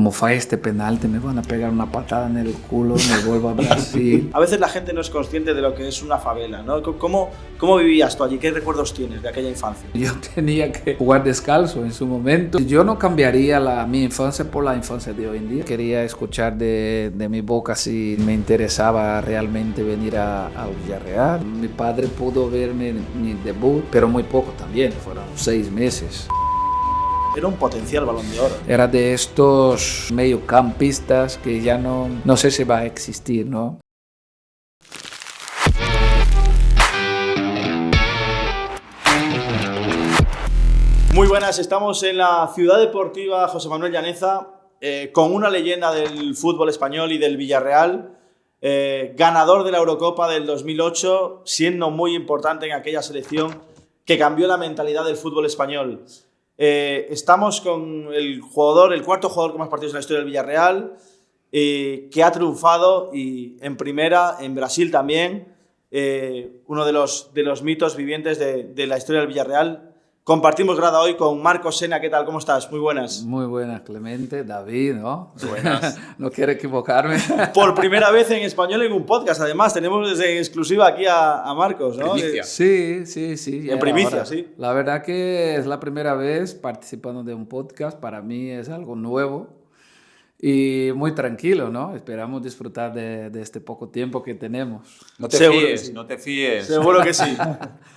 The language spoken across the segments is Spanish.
como falle este penalti, me van a pegar una patada en el culo, me vuelvo a Brasil. A veces la gente no es consciente de lo que es una favela, ¿no? ¿Cómo vivías tú allí? ¿Qué recuerdos tienes de aquella infancia? Yo tenía que jugar descalzo en su momento. Yo no cambiaría mi infancia por la infancia de hoy en día. Quería escuchar de mi boca si me interesaba realmente venir a Villarreal. Mi padre pudo verme mi debut, pero muy poco también, fueron 6 meses. Era un potencial Balón de Oro. Era de estos mediocampistas que ya no sé si va a existir, ¿no? Muy buenas, estamos en la Ciudad Deportiva José Manuel Llaneza con una leyenda del fútbol español y del Villarreal, ganador de la Eurocopa del 2008, siendo muy importante en aquella selección que cambió la mentalidad del fútbol español. Estamos con el cuarto jugador con más partidos en la historia del Villarreal, que ha triunfado y en primera, en Brasil también, uno de los mitos vivientes de la historia del Villarreal. Compartimos grada hoy con Marcos Sena. ¿Qué tal? ¿Cómo estás? Muy buenas. Muy buenas, Clemente, David, ¿no? Buenas. No quiero equivocarme. Por primera vez en español en un podcast, además. Tenemos desde exclusiva aquí a Marcos, ¿no? Primicia. Sí. En primicia, ahora. Sí. La verdad que es la primera vez participando de un podcast. Para mí es algo nuevo y muy tranquilo, ¿no? Esperamos disfrutar de este poco tiempo que tenemos. No te fíes. Seguro que sí.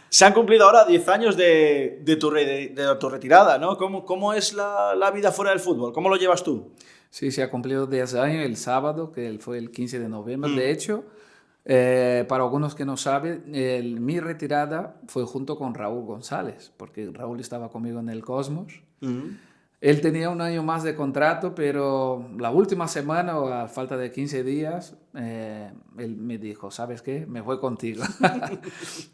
Se han cumplido ahora 10 años de tu retirada, ¿no? ¿Cómo es la vida fuera del fútbol? ¿Cómo lo llevas tú? Sí, se ha cumplido 10 años el sábado, que fue el 15 de noviembre. De hecho, para algunos que no saben, mi retirada fue junto con Raúl González, porque Raúl estaba conmigo en el Cosmos. Él tenía un año más de contrato, pero la última semana, o a falta de 15 días, él me dijo, ¿sabes qué? Me voy contigo.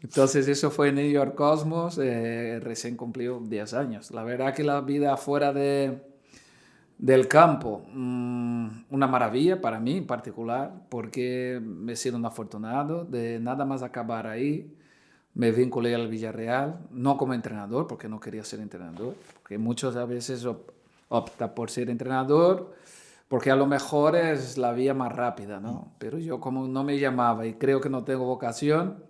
Entonces eso fue en New York Cosmos, recién cumplió 10 años. La verdad que la vida fuera del campo, una maravilla para mí en particular, porque me he sido un afortunado de nada más acabar ahí. Me vinculé al Villarreal, no como entrenador, porque no quería ser entrenador, porque muchos a veces optan por ser entrenador, porque a lo mejor es la vía más rápida, ¿no? Pero yo como no me llamaba y creo que no tengo vocación,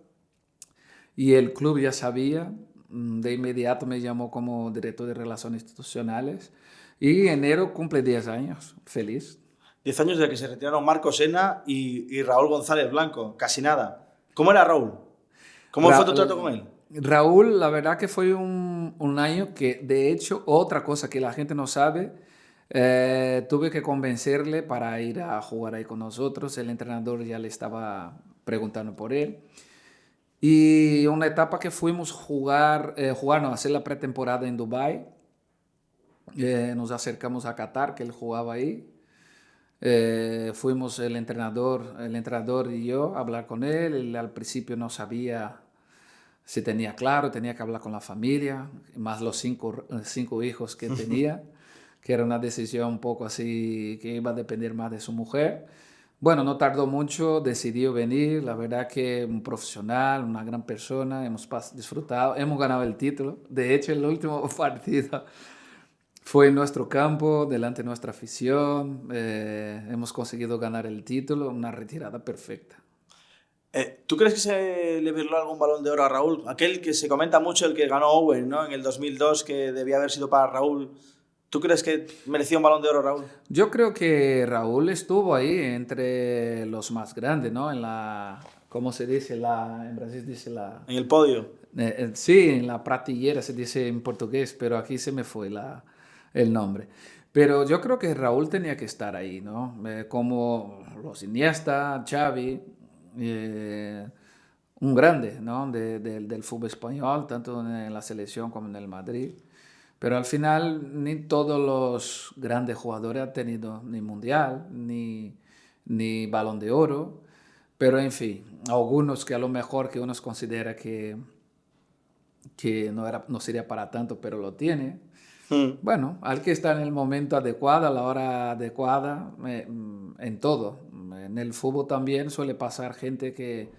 y el club ya sabía, de inmediato me llamó como director de Relaciones Institucionales, y en enero cumple 10 años, feliz. 10 años desde que se retiraron Marcos Sena y Raúl González Blanco, casi nada. ¿Cómo era Raúl? ¿Cómo fue tu trato con él? Raúl, la verdad que fue un año que, de hecho, otra cosa que la gente no sabe, tuve que convencerle para ir a jugar ahí con nosotros. El entrenador ya le estaba preguntando por él. Y una etapa que fuimos hacer la pretemporada en Dubái. Nos acercamos a Qatar, que él jugaba ahí. Fuimos el entrenador y yo a hablar con él. Él al principio no sabía si tenía claro, tenía que hablar con la familia, más los cinco hijos que tenía, que era una decisión un poco así que iba a depender más de su mujer. Bueno, no tardó mucho, decidió venir. La verdad que un profesional, una gran persona, hemos disfrutado, hemos ganado el título. De hecho, el último partido fue en nuestro campo, delante de nuestra afición. Hemos conseguido ganar el título, una retirada perfecta. ¿Tú crees que se le virló algún Balón de Oro a Raúl? Aquel que se comenta mucho, el que ganó Owen, ¿no? En el 2002, que debía haber sido para Raúl. ¿Tú crees que merecía un Balón de Oro Raúl? Yo creo que Raúl estuvo ahí entre los más grandes, ¿no? ¿Cómo se dice? En Brasil dice En el podio. Sí, en la pratillera se dice en portugués, pero aquí se me fue el nombre. Pero yo creo que Raúl tenía que estar ahí, ¿no? Como los Iniesta, Xavi, un grande, ¿no? del fútbol español, tanto en la selección como en el Madrid. Pero al final ni todos los grandes jugadores han tenido ni mundial, ni Balón de Oro. Pero en fin, algunos que a lo mejor que uno considera que no sería para tanto, pero lo tiene. Bueno, hay que estar en el momento adecuado, a la hora adecuada, en todo. En el fútbol también suele pasar gente que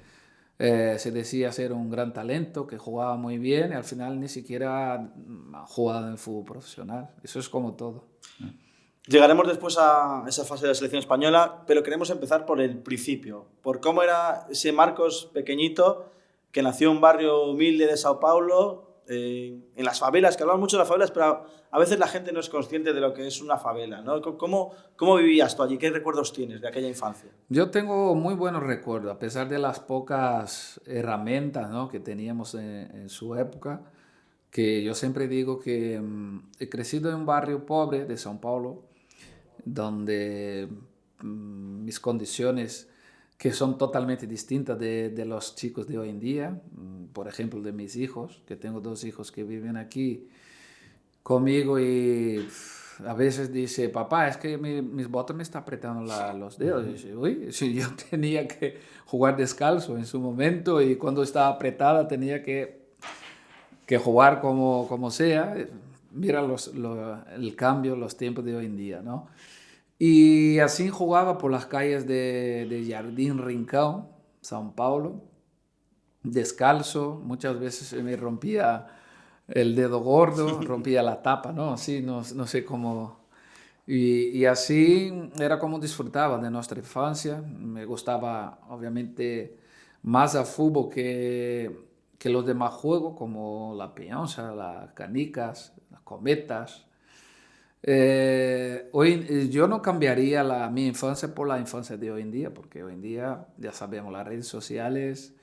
se decía ser un gran talento, que jugaba muy bien y al final ni siquiera ha jugado en el fútbol profesional. Eso es como todo. Llegaremos después a esa fase de la selección española, pero queremos empezar por el principio, por cómo era ese Marcos pequeñito que nació en un barrio humilde de Sao Paulo, en las favelas, que hablamos mucho de las favelas, pero a veces la gente no es consciente de lo que es una favela, ¿no? ¿Cómo vivías tú allí? ¿Qué recuerdos tienes de aquella infancia? Yo tengo muy buenos recuerdos, a pesar de las pocas herramientas, ¿no?, que teníamos en su época, que yo siempre digo que he crecido en un barrio pobre de São Paulo, donde mis condiciones, que son totalmente distintas de los chicos de hoy en día, por ejemplo, de mis hijos, que tengo 2 hijos que viven aquí conmigo y a veces dice, papá, es que mis botas me están apretando los dedos. Y dice, uy, si yo tenía que jugar descalzo en su momento y cuando estaba apretada tenía que jugar como sea. Mira el cambio, los tiempos de hoy en día, ¿no? Y así jugaba por las calles de Jardim Rincão, São Paulo, descalzo. Muchas veces se me rompía el dedo gordo, rompía la tapa, ¿no? Así, no sé cómo. Y así era como disfrutaba de nuestra infancia. Me gustaba, obviamente, más a fútbol que los demás juegos, como la peonza, las canicas, las cometas. Yo no cambiaría mi infancia por la infancia de hoy en día, porque hoy en día ya sabemos las redes sociales,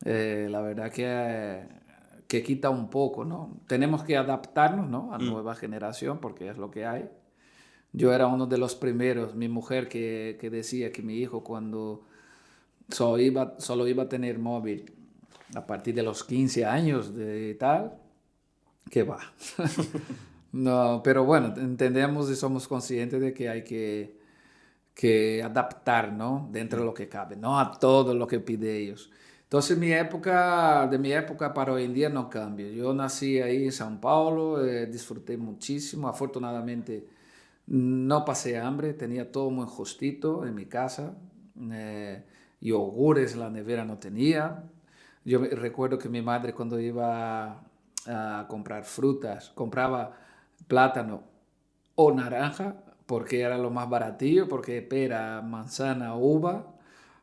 la verdad que quita un poco, ¿no? Tenemos que adaptarnos, ¿no?, a la nueva generación, porque es lo que hay. Yo era uno de los primeros, mi mujer que decía que mi hijo cuando solo iba a tener móvil a partir de los 15 años de tal, que va. No, pero bueno, entendemos y somos conscientes de que hay que adaptar, ¿no?, dentro de lo que cabe, no a todo lo que pide ellos. Entonces de mi época para hoy en día no cambia. Yo nací ahí en São Paulo, disfruté muchísimo, afortunadamente no pasé hambre, tenía todo muy justito en mi casa, yogures en la nevera no tenía. Yo recuerdo que mi madre cuando iba a comprar frutas, compraba plátano o naranja, porque era lo más baratillo, porque pera, manzana, uva,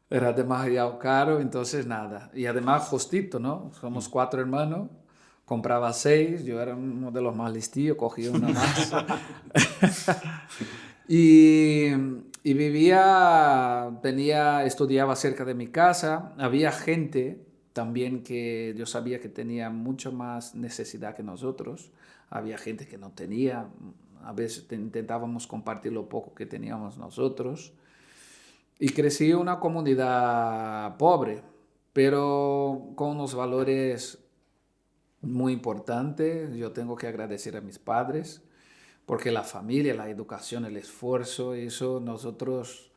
era demasiado caro, entonces nada. Y además justito, ¿no? Somos 4 hermanos, compraba 6, yo era uno de los más listillos, cogía una más. y, estudiaba cerca de mi casa, había gente también que yo sabía que tenía mucho más necesidad que nosotros, había gente que no tenía, a veces intentábamos compartir lo poco que teníamos nosotros. Y crecí en una comunidad pobre, pero con unos valores muy importantes. Yo tengo que agradecer a mis padres, porque la familia, la educación, el esfuerzo, eso nosotros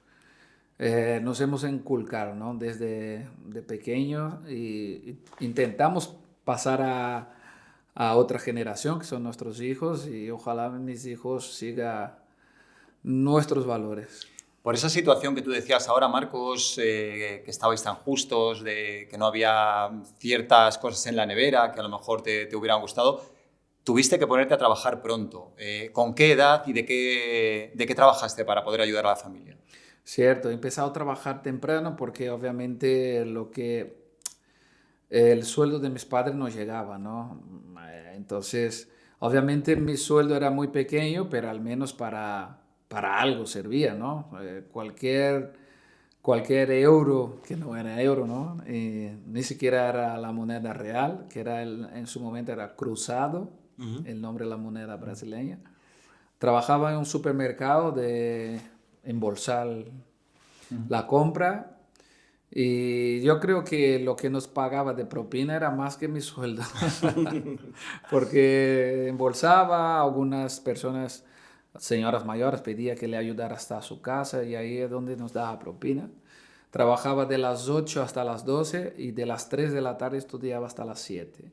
nos hemos inculcado, ¿no?, desde de pequeños y intentamos pasar a otra generación, que son nuestros hijos, y ojalá mis hijos sigan nuestros valores. Por esa situación que tú decías ahora, Marcos, que estabais tan justos, de que no había ciertas cosas en la nevera que a lo mejor te hubieran gustado, tuviste que ponerte a trabajar pronto. ¿Con qué edad y de qué trabajaste para poder ayudar a la familia? Cierto, he empezado a trabajar temprano porque obviamente el sueldo de mis padres no llegaba, ¿no? Entonces, obviamente mi sueldo era muy pequeño, pero al menos para algo servía, ¿no? Cualquier euro, que no era euro, ¿no? Ni siquiera era la moneda real, que en su momento era cruzado, el nombre de la moneda brasileña. Trabajaba en un supermercado de embolsar la compra. Y yo creo que lo que nos pagaba de propina era más que mi sueldo, porque embolsaba, algunas personas, señoras mayores, pedía que le ayudara hasta su casa y ahí es donde nos daba propina. Trabajaba de las 8 hasta las 12 y de las 3 de la tarde estudiaba hasta las 7.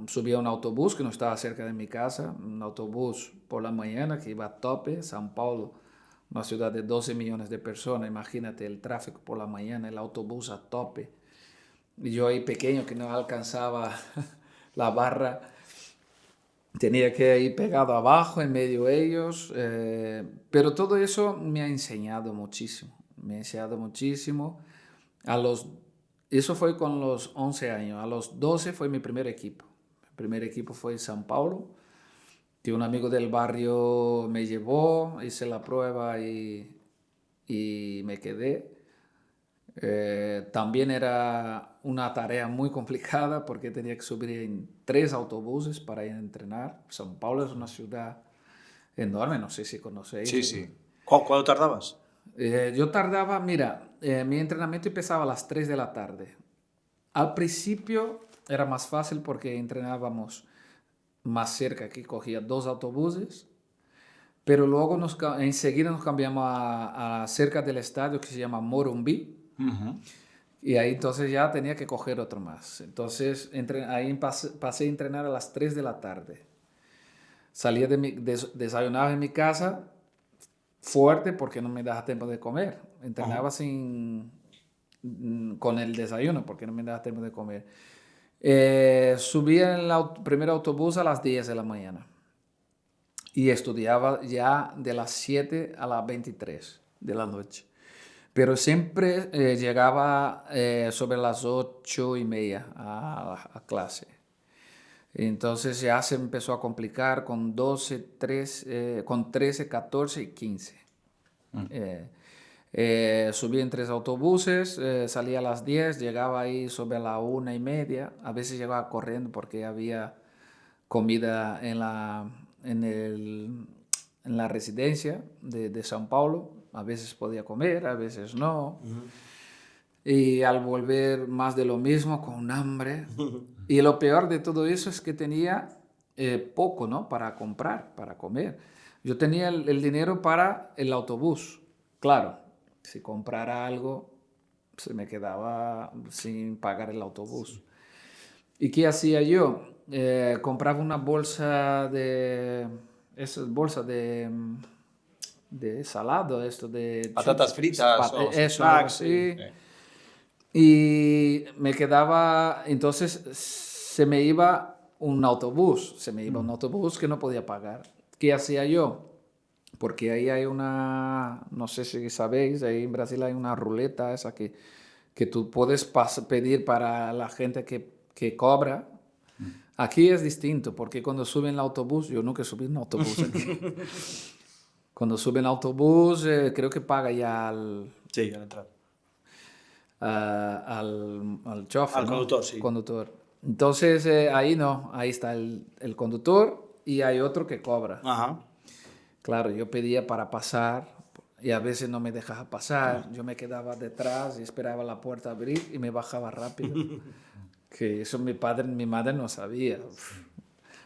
Subía un autobús que no estaba cerca de mi casa, un autobús por la mañana que iba a tope, São Paulo, una ciudad de 12 millones de personas, imagínate el tráfico por la mañana, el autobús a tope. Y yo ahí pequeño que no alcanzaba la barra, Tenía que ir pegado abajo, en medio de ellos, pero todo eso me ha enseñado muchísimo. Me ha enseñado muchísimo. A los, Eso fue con los 11 años. A los 12 fue mi primer equipo. Mi primer equipo fue São Paulo, que un amigo del barrio me llevó, hice la prueba y me quedé. También era una tarea muy complicada porque tenía que subir en 3 autobuses para ir a entrenar. São Paulo es una ciudad enorme, no sé si conocéis. Sí, sí. ¿Cuánto tardabas? Yo tardaba, mira, mi entrenamiento empezaba a las 3 de la tarde. Al principio era más fácil porque entrenábamos más cerca, aquí cogía 2 autobuses, pero luego enseguida nos cambiamos a cerca del estadio que se llama Morumbi. Ujú. Y ahí entonces ya tenía que coger otro más. Entonces ahí pasé a entrenar a las 3 de la tarde. Salía desayunaba en mi casa fuerte porque no me daba tiempo de comer. Entrenaba con el desayuno porque no me daba tiempo de comer. Subía en el primer autobús a las 10 de la mañana. Y estudiaba ya de las 7 a las 23 de la noche. Pero siempre llegaba sobre las 8:30 a clase. Entonces ya se empezó a complicar con 13, 14 y 15. Subí en 3 autobuses, salía a las 10, llegaba ahí sobre la 1:30. A veces llegaba corriendo porque había comida en la residencia de São Paulo. A veces podía comer, a veces no. Y al volver más de lo mismo, con hambre. Y lo peor de todo eso es que tenía poco, ¿no? Para comprar, para comer. Yo tenía el dinero para el autobús. Claro, si comprara algo, se me quedaba sin pagar el autobús. ¿Y qué hacía yo? Compraba una bolsa esas bolsas de salado, esto de Patatas fritas o eso, snacks, sí. sí. Y me quedaba, entonces se me iba un autobús que no podía pagar. ¿Qué hacía yo? Porque ahí hay no sé si sabéis, ahí en Brasil hay una ruleta esa que tú puedes pedir para la gente que cobra. Aquí es distinto, porque cuando suben el autobús, yo nunca subí en un autobús aquí. Cuando suben al autobús, creo que paga ya Sí, al entrar. al chofer, Al ¿no? conductor, sí. Conductor. Entonces, ahí no, ahí está el conductor y hay otro que cobra. Ajá. Claro, yo pedía para pasar y a veces no me dejaba pasar. Yo me quedaba detrás y esperaba la puerta abrir y me bajaba rápido. Que eso mi madre no sabía.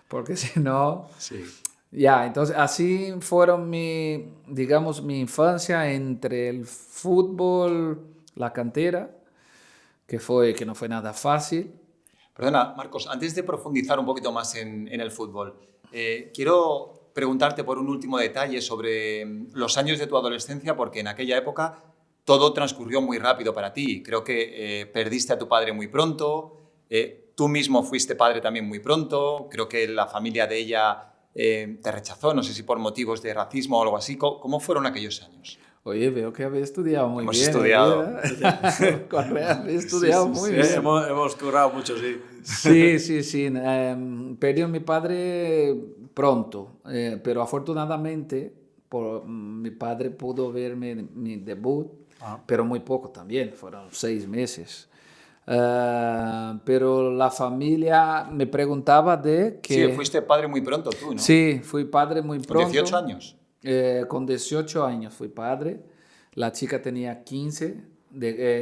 Porque si no... Sí. Ya, entonces así fueron digamos, mi infancia entre el fútbol, la cantera, que no fue nada fácil. Perdona, Marcos, antes de profundizar un poquito más en el fútbol, quiero preguntarte por un último detalle sobre los años de tu adolescencia, porque en aquella época todo transcurrió muy rápido para ti. Creo que perdiste a tu padre muy pronto, tú mismo fuiste padre también muy pronto, creo que la familia de ella te rechazó, no sé si por motivos de racismo o algo así. ¿Cómo fueron aquellos años? Oye, veo que habéis estudiado muy Hemos bien. estudiado. Correa, habéis estudiado muy bien. Hemos currado mucho, sí. Sí. Perdí a mi padre pronto, pero afortunadamente mi padre pudo ver mi debut, pero muy poco también, fueron 6 meses. Pero la familia me preguntaba de que... Sí, fuiste padre muy pronto tú, ¿no? Sí, fui padre muy pronto. ¿Con 18 años? Con 18 años fui padre. La chica tenía 15,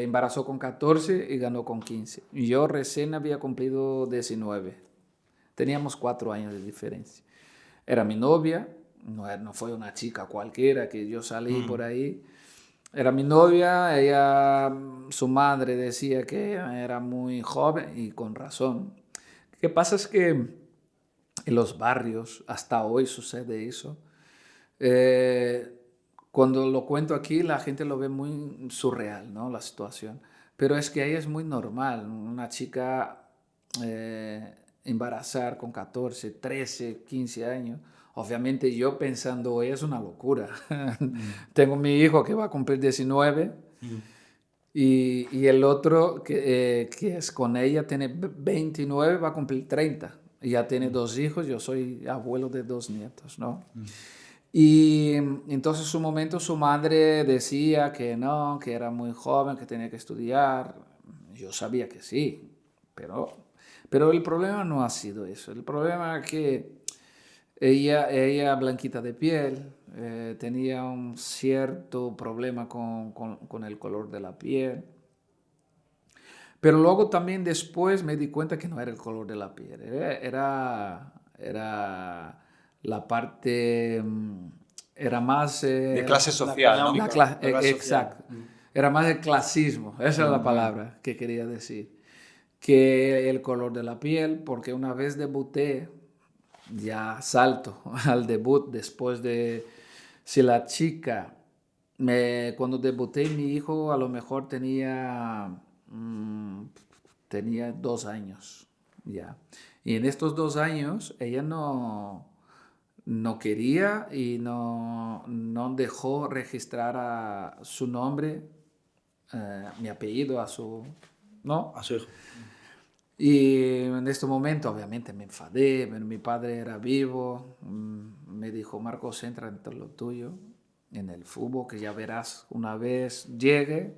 embarazó con 14 y ganó con 15. Y yo recién había cumplido 19. Teníamos 4 años de diferencia. Era mi novia, no fue una chica cualquiera que yo salí por ahí. Era mi novia, su madre decía que era muy joven y con razón. ¿Qué pasa? Es que en los barrios, hasta hoy sucede eso. Cuando lo cuento aquí, la gente lo ve muy surreal, ¿no? La situación. Pero es que ahí es muy normal. Una chica embarazar con 14, 13, 15 años. Obviamente yo pensando hoy es una locura. Tengo mi hijo que va a cumplir 19 y el otro que es con ella tiene 29, va a cumplir 30. Y ya tiene 2 hijos, yo soy abuelo de 2 nietos, ¿no? Y entonces en su momento su madre decía que no, que era muy joven, que tenía que estudiar. Yo sabía que sí, pero el problema no ha sido eso. El problema es que ella blanquita de piel, tenía un cierto problema con el color de la piel. Pero luego también después me di cuenta que no era el color de la piel, era la parte, era más... De clase social, ¿no? Exacto. Era más el clasismo, esa es la palabra que quería decir, que el color de la piel, porque una vez debuté, ya salto al debut después de... Si la chica, cuando debuté mi hijo a lo mejor tenía 2 años ya. Y en estos 2 años ella no quería y no dejó registrar a su nombre, mi apellido, ¿no? A su hijo. Y en este momento obviamente me enfadé, pero mi padre era vivo, me dijo, Marcos, entra en todo lo tuyo, en el fútbol, que ya verás, una vez llegue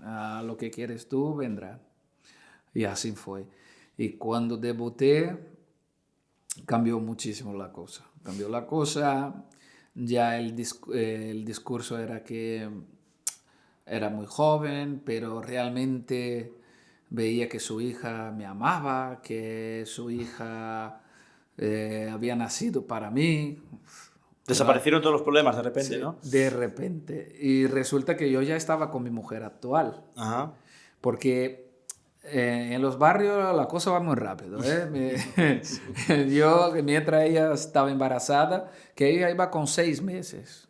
a lo que quieres tú, vendrá. Y así fue. Y cuando debuté, cambió muchísimo la cosa. Cambió la cosa, ya el discurso era que era muy joven, pero realmente veía que su hija me amaba, que su hija había nacido para mí. Desaparecieron todos los problemas de repente, Sí, ¿no? de repente. Y resulta que yo ya estaba con mi mujer actual. Ajá. Porque en los barrios la cosa va muy rápido. Yo, mientras ella estaba embarazada, que ella iba con 6 meses.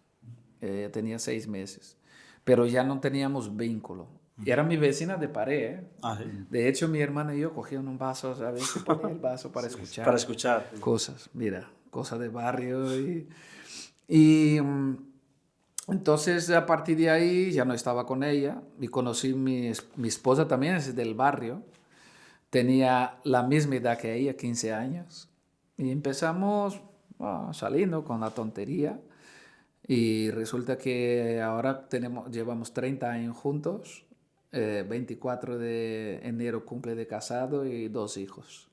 Tenía 6 meses. Pero ya no teníamos vínculo. Era mi vecina de pared. Ah, sí. De hecho, mi hermana y yo cogíamos un vaso, a veces ponía el vaso para escuchar. Para escuchar. Cosas, mira, cosas de barrio. Y entonces, a partir de ahí, ya no estaba con ella. Y conocí mi esposa también, es del barrio. Tenía la misma edad que ella, 15 años. Y empezamos saliendo con la tontería. Y resulta que ahora llevamos 30 años juntos. 24 de enero cumple de casado y 2 hijos.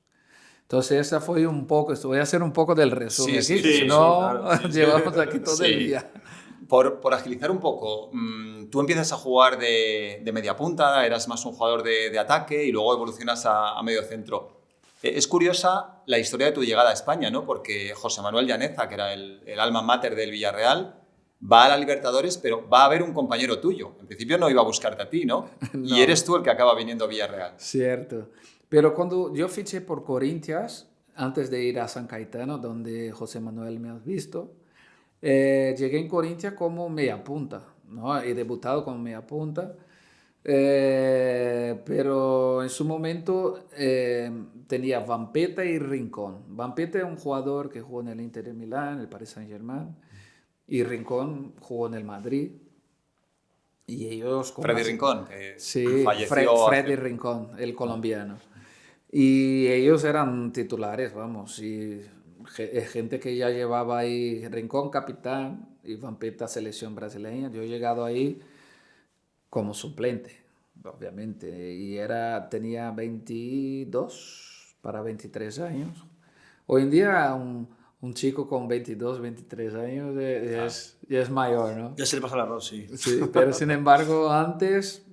Entonces esa fue un poco, voy a hacer un poco del resumen Sí, aquí, sí, si no claro. llevamos aquí todo el día. Por agilizar un poco, tú empiezas a jugar de media punta, eras más un jugador de ataque y luego evolucionas a medio centro. Es curiosa la historia de tu llegada a España, ¿no? Porque José Manuel Llaneza, que era el alma mater del Villarreal, va a la Libertadores, pero va a haber un compañero tuyo. En principio no iba a buscarte a ti, ¿no? No. Y eres tú el que acaba viniendo a Villarreal. Cierto. Pero cuando yo fiché por Corinthians, antes de ir a San Cayetano, donde José Manuel me has visto, llegué en Corinthians como media punta, ¿no? He debutado como media punta, pero en su momento tenía Vampeta y Rincón. Vampeta es un jugador que jugó en el Inter de Milán, el Paris Saint-Germain, y Rincón jugó en el Madrid. Y ellos... Freddy Rincón, que sí, falleció Freddy Rincón, el colombiano. Y ellos eran titulares, vamos, y gente que ya llevaba ahí, Rincón capitán y Vampeta selección brasileña. Yo he llegado ahí como suplente, obviamente, y tenía 22 para 23 años. Hoy en día un chico con 22, 23 años ya es mayor, ¿no? Ya se le pasa el arroz, sí. Sí, pero sin embargo antes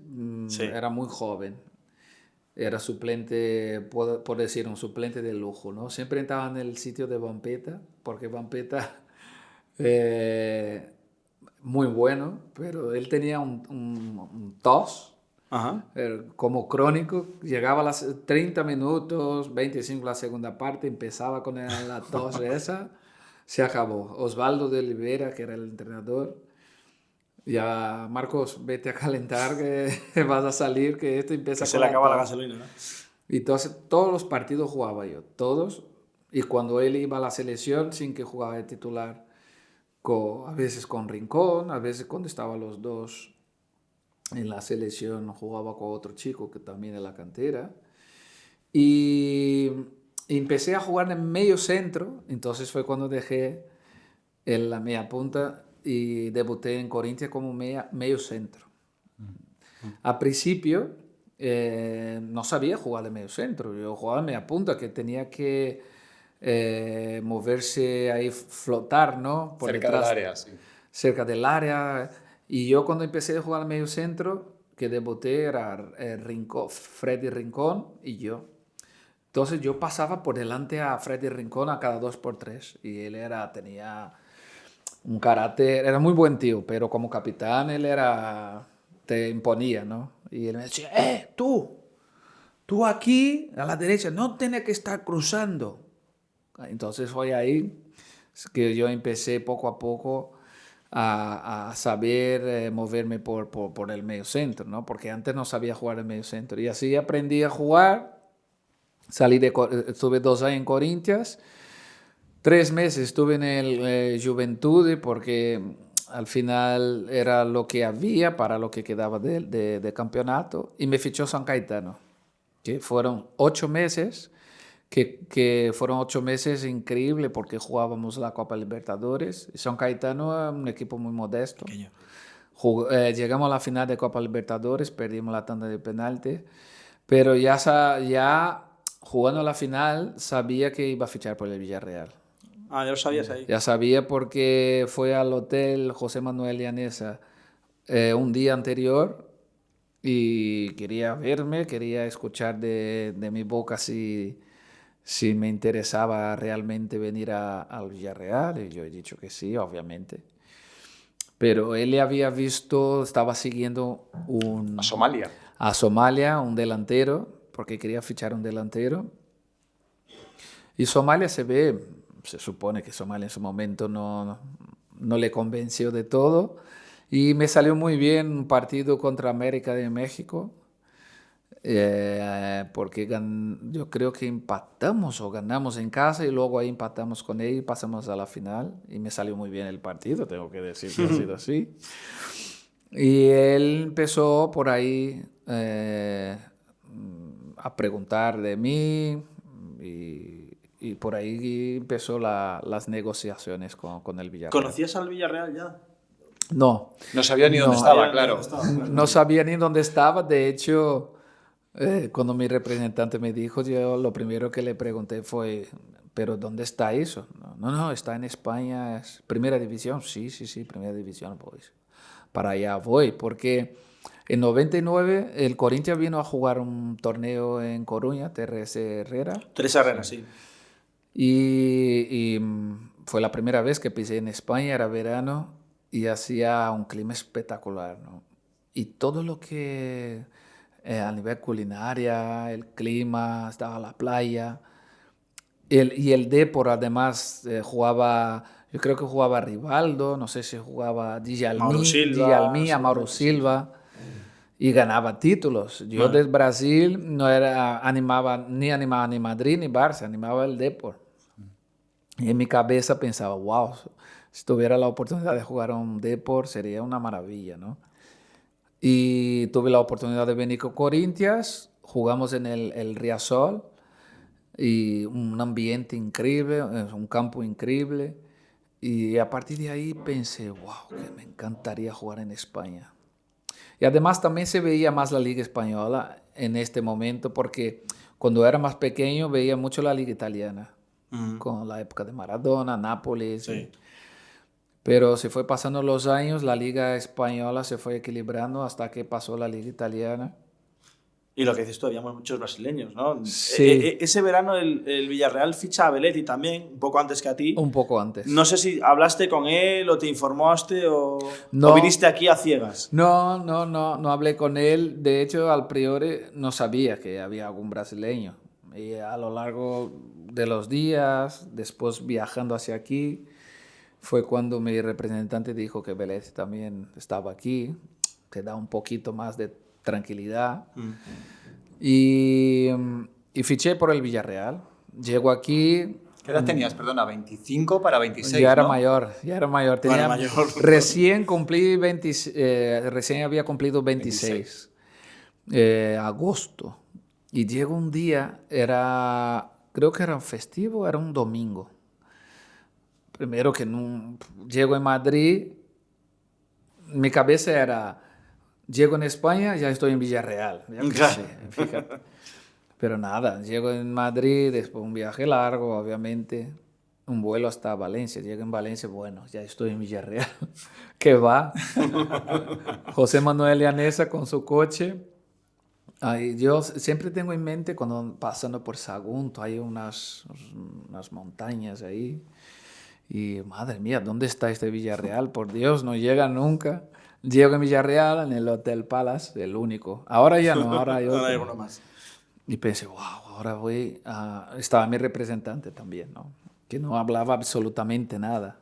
Sí. era muy joven. Era suplente, por decir, un suplente de lujo, ¿no? Siempre estaba en el sitio de Vampeta, porque Vampeta, muy bueno, pero él tenía un tos, Ajá. como crónico, llegaba a las 30 minutos, 25 la segunda parte, empezaba con la tos esa, se acabó. Osvaldo de Oliveira, que era el entrenador, ya, Marcos, vete a calentar que vas a salir, que esto empieza Que se le acaba la gasolina, ¿no? Entonces, todos los partidos jugaba yo, todos. Y cuando él iba a la selección, sin que jugaba de titular, a veces con Rincón, a veces cuando estaban los dos en la selección, jugaba con otro chico que también en la cantera. Y empecé a jugar en medio centro, entonces fue cuando dejé la media punta y debuté en Corinthians como medio centro. Al principio no sabía jugar de medio centro, yo jugaba de media punta, que tenía que moverse ahí, flotar, ¿no? Por cerca detrás, del área, sí. Cerca del área. Y yo cuando empecé a jugar de medio centro, que debuté era Freddy Rincón y yo. Entonces yo pasaba por delante a Freddy Rincón a cada 2x3 y él tenía un carácter, era muy buen tío, pero como capitán él te imponía, ¿no? Y él me decía, tú aquí a la derecha no tienes que estar cruzando. Entonces fue ahí que yo empecé poco a poco a saber moverme por el medio centro, ¿no? Porque antes no sabía jugar el medio centro y así aprendí a jugar. Estuve 2 años en Corinthians, 3 meses estuve en el Juventud porque al final era lo que había para lo que quedaba de campeonato y me fichó San Cayetano, que fueron 8 meses, que fueron 8 meses increíbles porque jugábamos la Copa Libertadores. San Cayetano es un equipo muy modesto. Llegamos a la final de Copa Libertadores, perdimos la tanda de penalti, pero ya jugando la final sabía que iba a fichar por el Villarreal. Ah, ya lo sabías ahí. Ya sabía porque fue al hotel José Manuel Llaneza un día anterior y quería verme, quería escuchar de mi boca si me interesaba realmente venir al Villarreal. Y yo he dicho que sí, obviamente. Pero él le había visto, estaba siguiendo a Somalia, un delantero, porque quería fichar un delantero. Y Somalia se supone que Somalia en su momento no le convenció de todo. Y me salió muy bien un partido contra América de México, porque yo creo que empatamos o ganamos en casa y luego ahí empatamos con él y pasamos a la final. Y me salió muy bien el partido, tengo que decir que ha sido así. Y él empezó por ahí a preguntar de mí y por ahí empezó las negociaciones con el Villarreal. ¿Conocías al Villarreal ya? No. No sabía ni dónde estaba, claro. No sabía ni dónde estaba. De hecho, cuando mi representante me dijo, yo lo primero que le pregunté fue, ¿pero dónde está eso? No, está en España, es primera división. Sí, primera división, pues. Para allá voy, porque en 99 el Corinthians vino a jugar un torneo en Coruña, Teresa Herrera. Teresa Herrera, sí. Y fue la primera vez que pisé en España, era verano y hacía un clima espectacular, ¿no? Y todo lo que a nivel culinaria, el clima, estaba la playa. Y el Depor además jugaba, yo creo que jugaba Rivaldo, no sé si jugaba Djalmí, Mauro Silva, y ganaba títulos. Yo desde Brasil no animaba ni Madrid ni Barça, animaba el Depor. Y en mi cabeza pensaba, wow, si tuviera la oportunidad de jugar a un Depor sería una maravilla, ¿no? Y tuve la oportunidad de venir con Corinthians, jugamos en el Riazor, y un ambiente increíble, un campo increíble. Y a partir de ahí pensé, wow, que me encantaría jugar en España. Y además también se veía más la Liga Española en este momento, porque cuando era más pequeño veía mucho la Liga Italiana, con la época de Maradona, Nápoles. Sí. Pero se fue pasando los años, la Liga Española se fue equilibrando hasta que pasó la Liga Italiana. Y lo que dices tú, habíamos muchos brasileños, ¿no? Sí. Ese verano el Villarreal ficha a Belletti también, un poco antes que a ti. Un poco antes. No sé si hablaste con él o te informaste o viniste aquí a ciegas. No hablé con él. De hecho, al priori no sabía que había algún brasileño. Y a lo largo de los días, después viajando hacia aquí, fue cuando mi representante dijo que Belletti también estaba aquí, que da un poquito más de tranquilidad. Y y fiché por el Villarreal. Llego aquí... ¿Qué edad tenías? Perdona, 25 para 26, Ya era ¿no? mayor, ya era mayor. Tenía, Bueno, mayor. Recién recién había cumplido 26. Agosto. Y llego un día, creo que era un festivo, era un domingo. Primero que llego en Madrid, mi cabeza era, llego en España, ya estoy en Villarreal. Ya que sé, fíjate. Pero nada, llego en Madrid, después un viaje largo, obviamente, un vuelo hasta Valencia. Llego en Valencia, bueno, ya estoy en Villarreal. ¿Qué va? José Manuel Llaneza con su coche. Ay, yo siempre tengo en mente cuando pasando por Sagunto, hay unas montañas ahí. Y madre mía, ¿dónde está este Villarreal? Por Dios, no llega nunca. Llego en Villarreal, en el Hotel Palace, el único. Ahora ya no, ahora hay otro. Ahora hay uno más. Y pensé, wow, ahora voy a... Estaba mi representante también, ¿no? Que no hablaba absolutamente nada.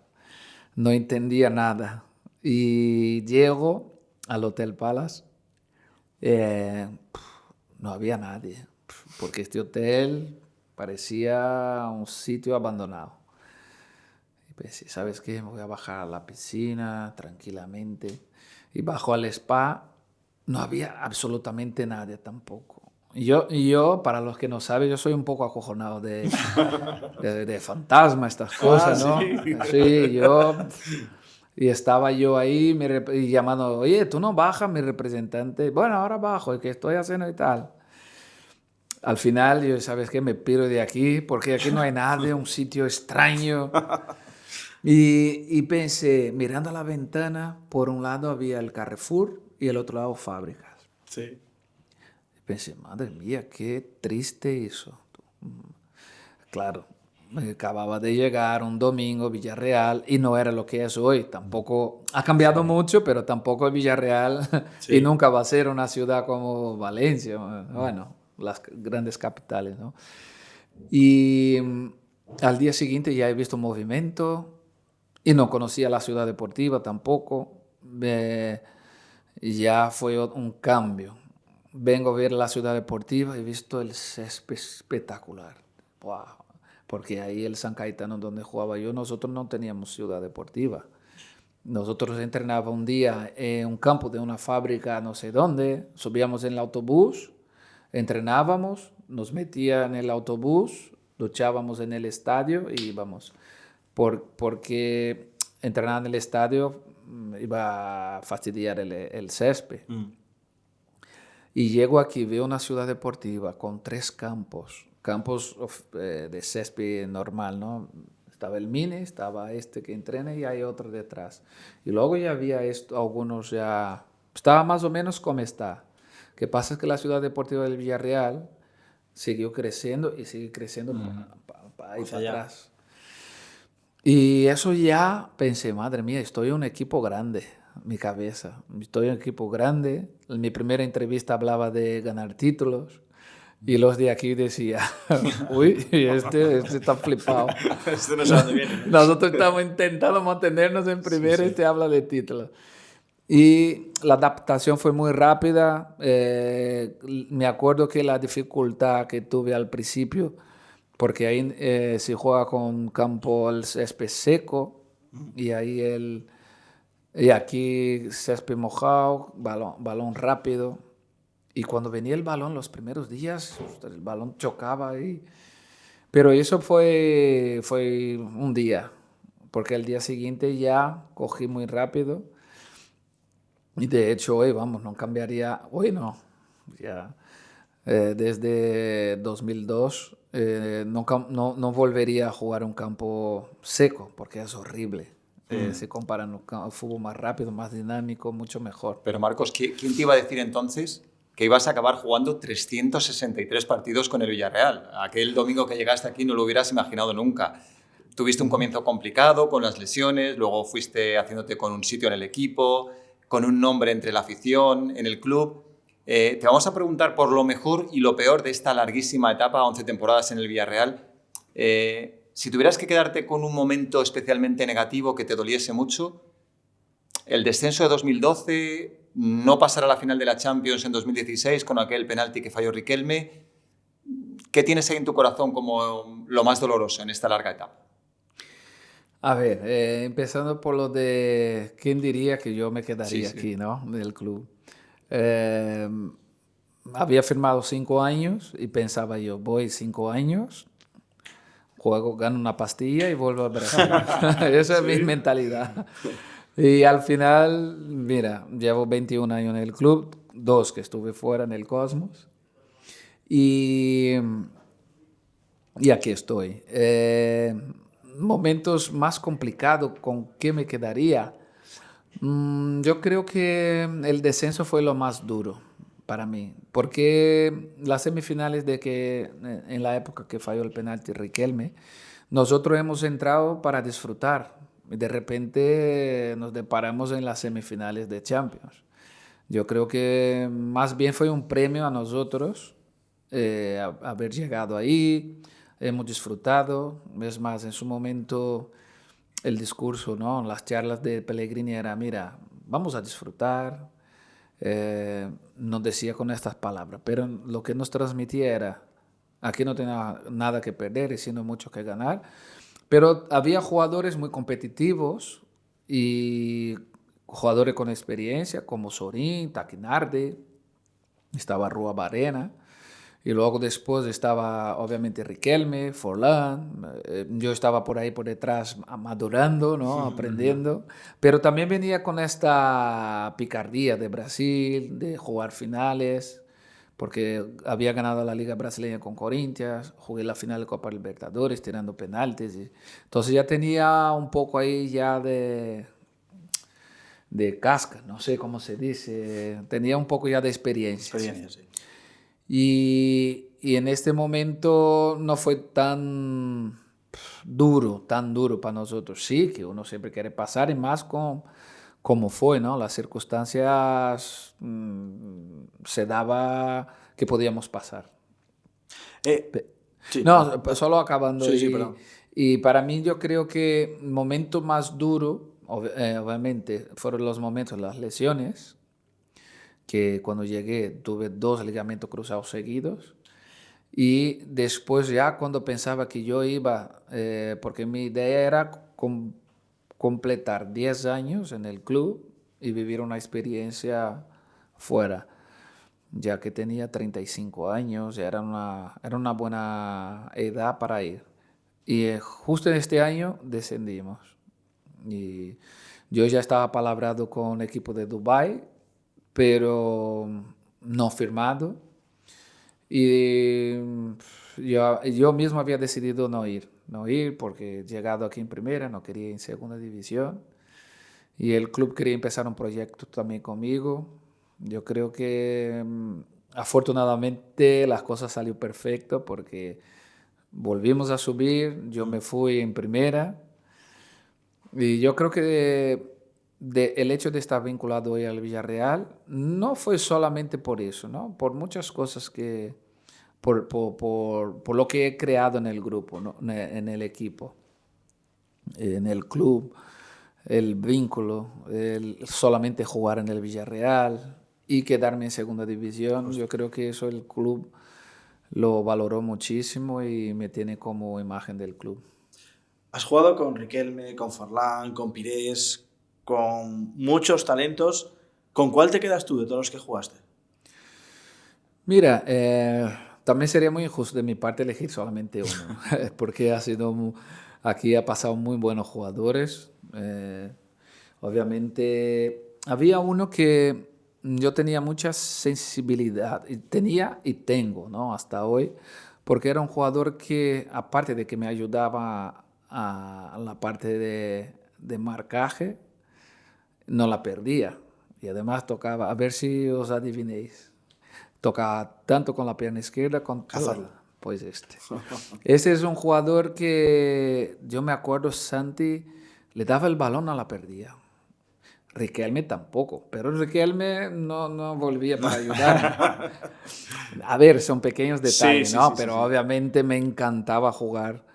No entendía nada. Y llego al Hotel Palace. No había nadie. Porque este hotel parecía un sitio abandonado. Y pensé, ¿sabes qué? Me voy a bajar a la piscina tranquilamente. Y bajo al spa. No había absolutamente nadie tampoco. Y yo, para los que no saben, yo soy un poco acojonado de fantasma, estas cosas, ¿no? Sí. Sí, yo... Y estaba yo ahí y llamando, oye, tú no bajas, mi representante. Bueno, ahora bajo, ¿qué estoy haciendo y tal? Al final, yo, ¿sabes qué? Me piro de aquí, porque aquí no hay nadie, un sitio extraño. Y pensé, mirando a la ventana, por un lado había el Carrefour y el otro lado fábricas. Sí. Pensé, madre mía, qué triste eso. Claro, me acababa de llegar un domingo Villarreal y no era lo que es hoy. Tampoco ha cambiado mucho, pero tampoco es Villarreal Sí. y nunca va a ser una ciudad como Valencia, bueno, las grandes capitales, ¿no? Y al día siguiente ya he visto movimiento y no conocía la ciudad deportiva tampoco. Ya fue un cambio. Vengo a ver la ciudad deportiva y he visto el césped espectacular. Wow. Porque ahí el San Cayetano donde jugaba yo, nosotros no teníamos ciudad deportiva. Nosotros entrenábamos un día en un campo de una fábrica no sé dónde, subíamos en el autobús, entrenábamos, nos metían en el autobús, duchábamos en el estadio y íbamos. Porque entrenar en el estadio iba a fastidiar el césped. Y llego aquí, veo una ciudad deportiva con 3 campos de césped normal, ¿no? Estaba el mini, estaba este que entrena y hay otro detrás. Y luego ya había algunos ya... Estaba más o menos como está. Lo que pasa es que la ciudad deportiva del Villarreal siguió creciendo y sigue creciendo para atrás. Y eso ya pensé, madre mía, estoy en un equipo grande. Mi cabeza. Estoy en un equipo grande. En mi primera entrevista hablaba de ganar títulos y los de aquí decían, uy, este está flipado. Este no sabe dónde viene. Nosotros estamos intentando mantenernos en primera y este habla de títulos. Y la adaptación fue muy rápida. Me acuerdo que la dificultad que tuve al principio, porque ahí se juega con campo el césped seco y ahí y aquí césped mojado, balón rápido. Y cuando venía el balón los primeros días, el balón chocaba ahí. Pero eso fue un día, porque el día siguiente ya cogí muy rápido. Y de hecho hoy, vamos, no cambiaría, hoy no. Ya, desde 2002 no volvería a jugar un campo seco, porque es horrible. Se comparan el fútbol más rápido, más dinámico, mucho mejor. Pero Marcos, ¿quién te iba a decir entonces que ibas a acabar jugando 363 partidos con el Villarreal? Aquel domingo que llegaste aquí no lo hubieras imaginado nunca. Tuviste un comienzo complicado con las lesiones, luego fuiste haciéndote con un sitio en el equipo, con un nombre entre la afición, en el club. Te vamos a preguntar por lo mejor y lo peor de esta larguísima etapa, 11 temporadas en el Villarreal. Si tuvieras que quedarte con un momento especialmente negativo que te doliese mucho, el descenso de 2012, no pasar a la final de la Champions en 2016 con aquel penalti que falló Riquelme, ¿Qué tienes ahí en tu corazón como lo más doloroso en esta larga etapa? A ver, empezando por lo de quién diría que yo me quedaría Sí, sí. aquí, ¿no? Del club. Eh, Había firmado 5 años y pensaba yo, voy 5 años, juego, gano una pastilla y vuelvo a Brasil. Esa es mi Sí. mentalidad. Y al final, mira, llevo 21 años en el club, 2 que estuve fuera en el Cosmos. Y, y aquí estoy. Momentos más complicados, ¿con qué me quedaría? Yo creo que el descenso fue lo más duro para mí, porque las semifinales de que en la época que falló el penalti Riquelme, nosotros hemos entrado para disfrutar y de repente nos deparamos en las semifinales de Champions. Yo creo que más bien fue un premio a nosotros haber llegado ahí, hemos disfrutado, es más, en su momento el discurso, ¿no? Las charlas de Pellegrini era, mira, vamos a disfrutar, nos decía con estas palabras, pero lo que nos transmitía era, aquí no tenía nada que perder y sino mucho que ganar, pero había jugadores muy competitivos y jugadores con experiencia como Sorín, Taquinardi, estaba Rua Barena. Y luego después estaba obviamente Riquelme, Forlán, yo estaba por ahí por detrás madurando, ¿no? Aprendiendo, pero también venía con esta picardía de Brasil, de jugar finales, porque había ganado la Liga Brasileña con Corinthians, jugué la final de Copa Libertadores tirando penaltis, entonces ya tenía un poco ahí ya de casca, no sé cómo se dice, tenía un poco ya de experiencia. Experiencia, sí. Y en este momento no fue tan tan duro para nosotros. Sí, que uno siempre quiere pasar y más con como fue, ¿no? Las circunstancias se daba que podíamos pasar. Eh, sí, No, no. solo acabando. Sí, sí, perdón. Y para mí yo creo que el momento más duro, obviamente, fueron los momentos, las lesiones, que cuando llegué tuve 2 ligamentos cruzados seguidos. Y después ya cuando pensaba que yo iba, porque mi idea era completar 10 años en el club y vivir una experiencia fuera, ya que tenía 35 años, ya era una buena edad para ir. Y justo en este año descendimos. Y yo ya estaba palabrado con el equipo de Dubái, pero no firmado. Y yo mismo había decidido no ir porque llegado aquí en primera, no quería ir en segunda división. Y el club quería empezar un proyecto también conmigo. Yo creo que afortunadamente las cosas salieron perfecto porque volvimos a subir, yo me fui en primera. Y yo creo que el hecho de estar vinculado hoy al Villarreal no fue solamente por eso, ¿no? Por muchas cosas que, por lo que he creado en el grupo, ¿no? En el equipo, en el club, el vínculo, el solamente jugar en el Villarreal y quedarme en segunda división. Yo creo que eso el club lo valoró muchísimo y me tiene como imagen del club. Has jugado con Riquelme, con Forlán, con Pires, con muchos talentos. ¿Con cuál te quedas tú de todos los que jugaste? Mira, también sería muy injusto de mi parte elegir solamente uno, porque aquí ha pasado muy buenos jugadores. Obviamente, había uno que yo tenía mucha sensibilidad, y tenía y tengo, ¿no? Hasta hoy, porque era un jugador que, aparte de que me ayudaba a la parte de marcaje, no la perdía. Y además tocaba, a ver si os adivinéis. Toca tanto con la pierna izquierda con Cazorla. pues este. Ese es un jugador que yo me acuerdo, Santi le daba el balón, no la perdía. Riquelme tampoco, pero Riquelme no volvía para ayudarme. A ver, son pequeños detalles, Sí, ¿no? sí, sí, Pero sí. obviamente me encantaba jugar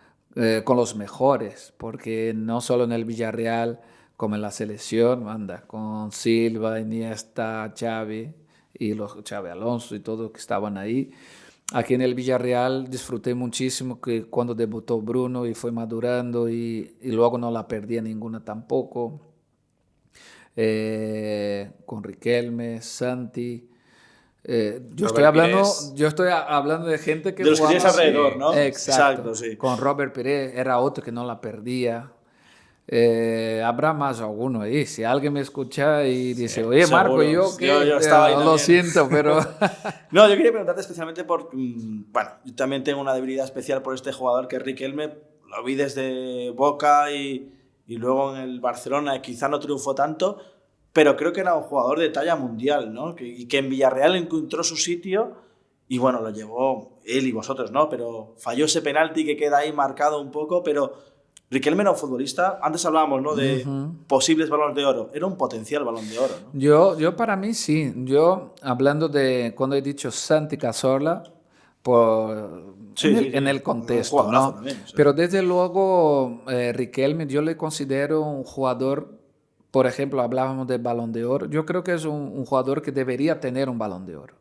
con los mejores, porque no solo en el Villarreal, como en la selección, anda, con Silva, Iniesta, Xavi y los Xavi Alonso y todos que estaban ahí. aquí en el Villarreal disfruté muchísimo que cuando debutó Bruno y fue madurando y luego no la perdía ninguna tampoco. Con Riquelme, Santi. Robert Pires. Yo estoy hablando de gente que De los que tienes jugaba. alrededor, ¿no? Exacto. Sí. Con Robert Pires era otro que no la perdía. Habrá más alguno ahí. Si alguien me escucha y dice, oye, Marco, seguro. ¿yo qué? Yo estaba ahí Lo también. siento, pero... No, yo quería preguntarte especialmente por... bueno, yo también tengo una debilidad especial por este jugador que es Riquelme. Lo vi desde Boca y luego en el Barcelona. Quizá no triunfó tanto, pero creo que era un jugador de talla mundial, ¿no? Y que en Villarreal encontró su sitio y bueno, lo llevó él y vosotros, ¿no? Pero falló ese penalti que queda ahí marcado un poco, pero Riquelme era un futbolista, antes hablábamos, ¿no? De posibles balones de oro, era un potencial balón de oro, ¿no? Yo para mí sí. Yo, hablando de cuando he dicho Santi Cazorla, en el contexto, ¿no? También, sí. Pero desde luego, Riquelme, yo le considero un jugador, por ejemplo, hablábamos del Balón de Oro, yo creo que es un jugador que debería tener un Balón de Oro,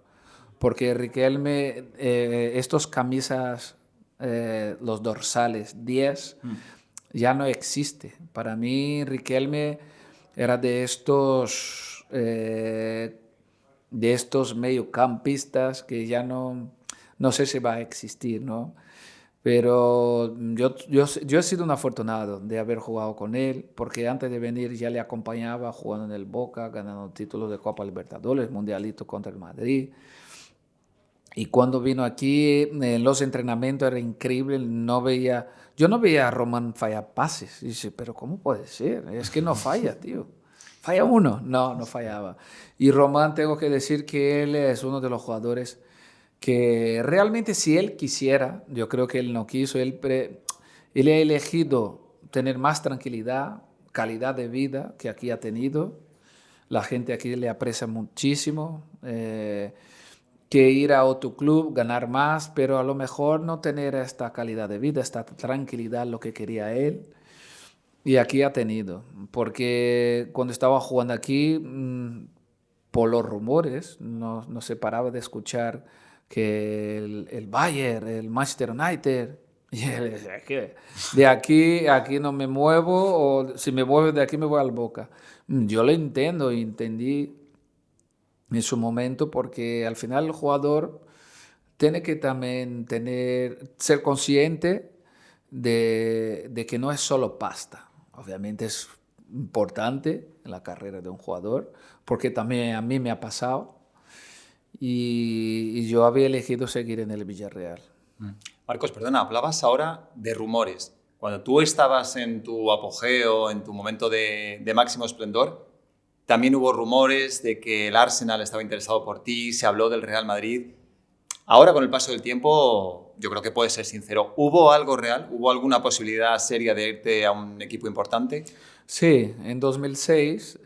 porque Riquelme, estos camisas, los dorsales 10, ya no existe. Para mí, Riquelme era de estos mediocampistas que ya no sé si va a existir, ¿no? Pero yo he sido un afortunado de haber jugado con él, porque antes de venir ya le acompañaba jugando en el Boca, ganando títulos de Copa Libertadores, Mundialito contra el Madrid. Y cuando vino aquí, en los entrenamientos era increíble, yo no veía a Román fallar pases. Y dice, pero ¿cómo puede ser? Es que no falla, tío. ¿Falla uno? No fallaba. Y Román, tengo que decir que él es uno de los jugadores que realmente si él quisiera, yo creo que él no quiso, él ha elegido tener más tranquilidad, calidad de vida que aquí ha tenido. La gente aquí le aprecia muchísimo. Que ir a otro club, ganar más, pero a lo mejor no tener esta calidad de vida, esta tranquilidad, lo que quería él. Y aquí ha tenido, porque cuando estaba jugando aquí, por los rumores, no se paraba de escuchar que el Bayern, el Manchester United, y él decía que de aquí no me muevo, o si me muevo de aquí me voy al Boca. Yo lo entiendo y entendí en su momento, porque al final el jugador tiene que también ser consciente de que no es solo pasta. Obviamente es importante en la carrera de un jugador, porque también a mí me ha pasado y yo había elegido seguir en el Villarreal. Marcos, perdona, hablabas ahora de rumores. Cuando tú estabas en tu apogeo, en tu momento de máximo esplendor, también hubo rumores de que el Arsenal estaba interesado por ti, se habló del Real Madrid. Ahora, con el paso del tiempo, yo creo que puedes ser sincero. ¿Hubo algo real? ¿Hubo alguna posibilidad seria de irte a un equipo importante? Sí, en 2006,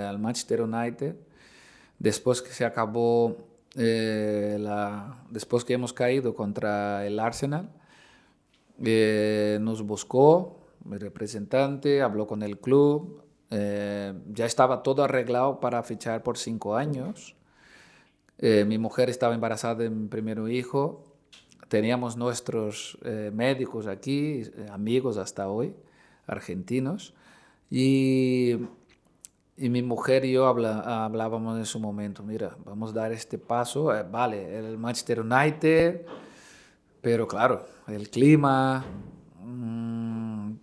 al Manchester United, después que se acabó, después que hemos caído contra el Arsenal, nos buscó mi representante, habló con el club. Ya estaba todo arreglado para fichar por 5 años. Mi mujer estaba embarazada de mi primer hijo. Teníamos nuestros médicos aquí, amigos hasta hoy, argentinos. Y mi mujer y yo hablábamos en su momento, mira, vamos a dar este paso. Vale, el Manchester United, pero claro, el clima,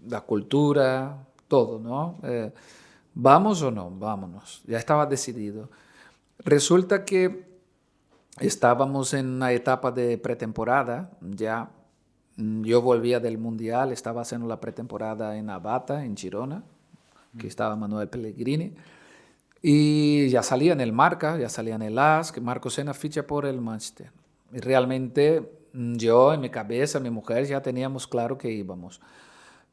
la cultura, todo, ¿no? ¿Vamos o no? Vámonos. Ya estaba decidido. Resulta que estábamos en una etapa de pretemporada, ya. Yo volvía del Mundial, estaba haciendo la pretemporada en Abata, en Girona, que estaba Manuel Pellegrini, y ya salía en el Marca, ya salía en el AS, que Marco Senna ficha por el Manchester. Y realmente yo, en mi cabeza, mi mujer, ya teníamos claro que íbamos.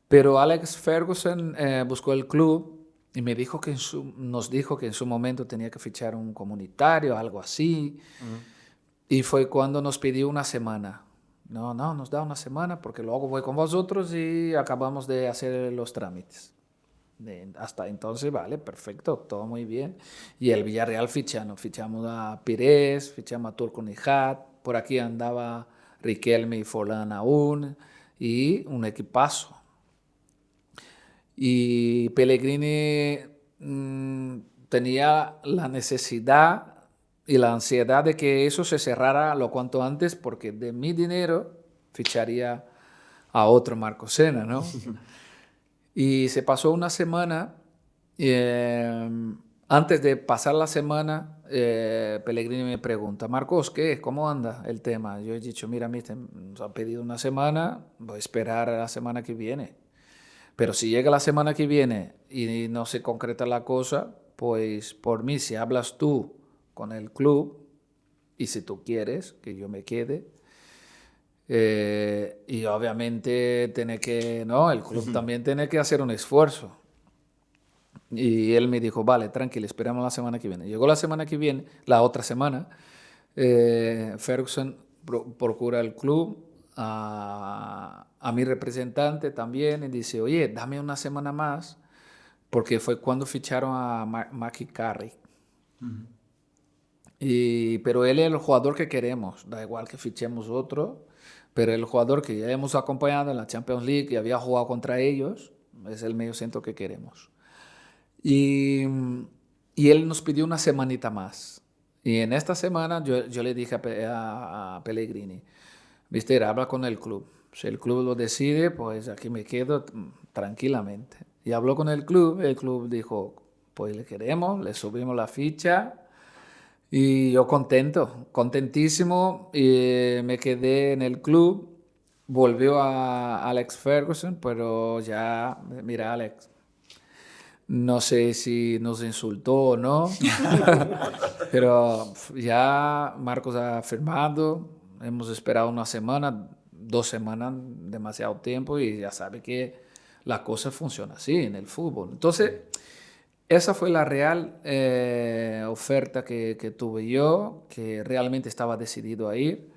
Pero Alex Ferguson buscó el club y me dijo que nos dijo que en su momento tenía que fichar un comunitario, algo así. Y fue cuando nos pidió una semana. No, nos da una semana porque luego voy con vosotros y acabamos de hacer los trámites. Hasta entonces, vale, perfecto, todo muy bien. Y el Villarreal fichamos a Pires, fichamos a Turco Nijat, por aquí andaba Riquelme y Forlán aún, y un equipazo. Y Pellegrini tenía la necesidad y la ansiedad de que eso se cerrara lo cuanto antes, porque de mi dinero ficharía a otro Marco Senna, ¿no? Y se pasó una semana. Antes de pasar la semana, Pellegrini me pregunta: Marcos, ¿qué? ¿Cómo anda el tema? Yo he dicho: mira, mister, nos han pedido una semana, voy a esperar a la semana que viene. Pero si llega la semana que viene y no se concreta la cosa, pues por mí, si hablas tú con el club y si tú quieres que yo me quede, y obviamente el club también tiene que hacer un esfuerzo. Y él me dijo: vale, tranquilo, esperamos la semana que viene. Llegó la semana que viene, la otra semana, Ferguson procura el club, a mi representante también, y dice: oye, dame una semana más, porque fue cuando ficharon a Mackie Carrick. Pero él es el jugador que queremos, da igual que fichemos otro, pero el jugador que ya hemos acompañado en la Champions League y había jugado contra ellos, es el mediocentro que queremos. Y él nos pidió una semanita más. Y en esta semana yo le dije a Pellegrini: mister, habla con el club. Si el club lo decide, pues aquí me quedo tranquilamente. Y habló con el club dijo: pues le queremos, le subimos la ficha. Y yo contentísimo, y me quedé en el club. Volvió a Alex Ferguson, pero ya, mira, Alex, no sé si nos insultó o no, pero ya Marcos ha firmado, hemos esperado una semana, 2 semanas, demasiado tiempo, y ya sabe que la cosa funciona así en el fútbol. Entonces, esa fue la real oferta que tuve yo, que realmente estaba decidido a ir.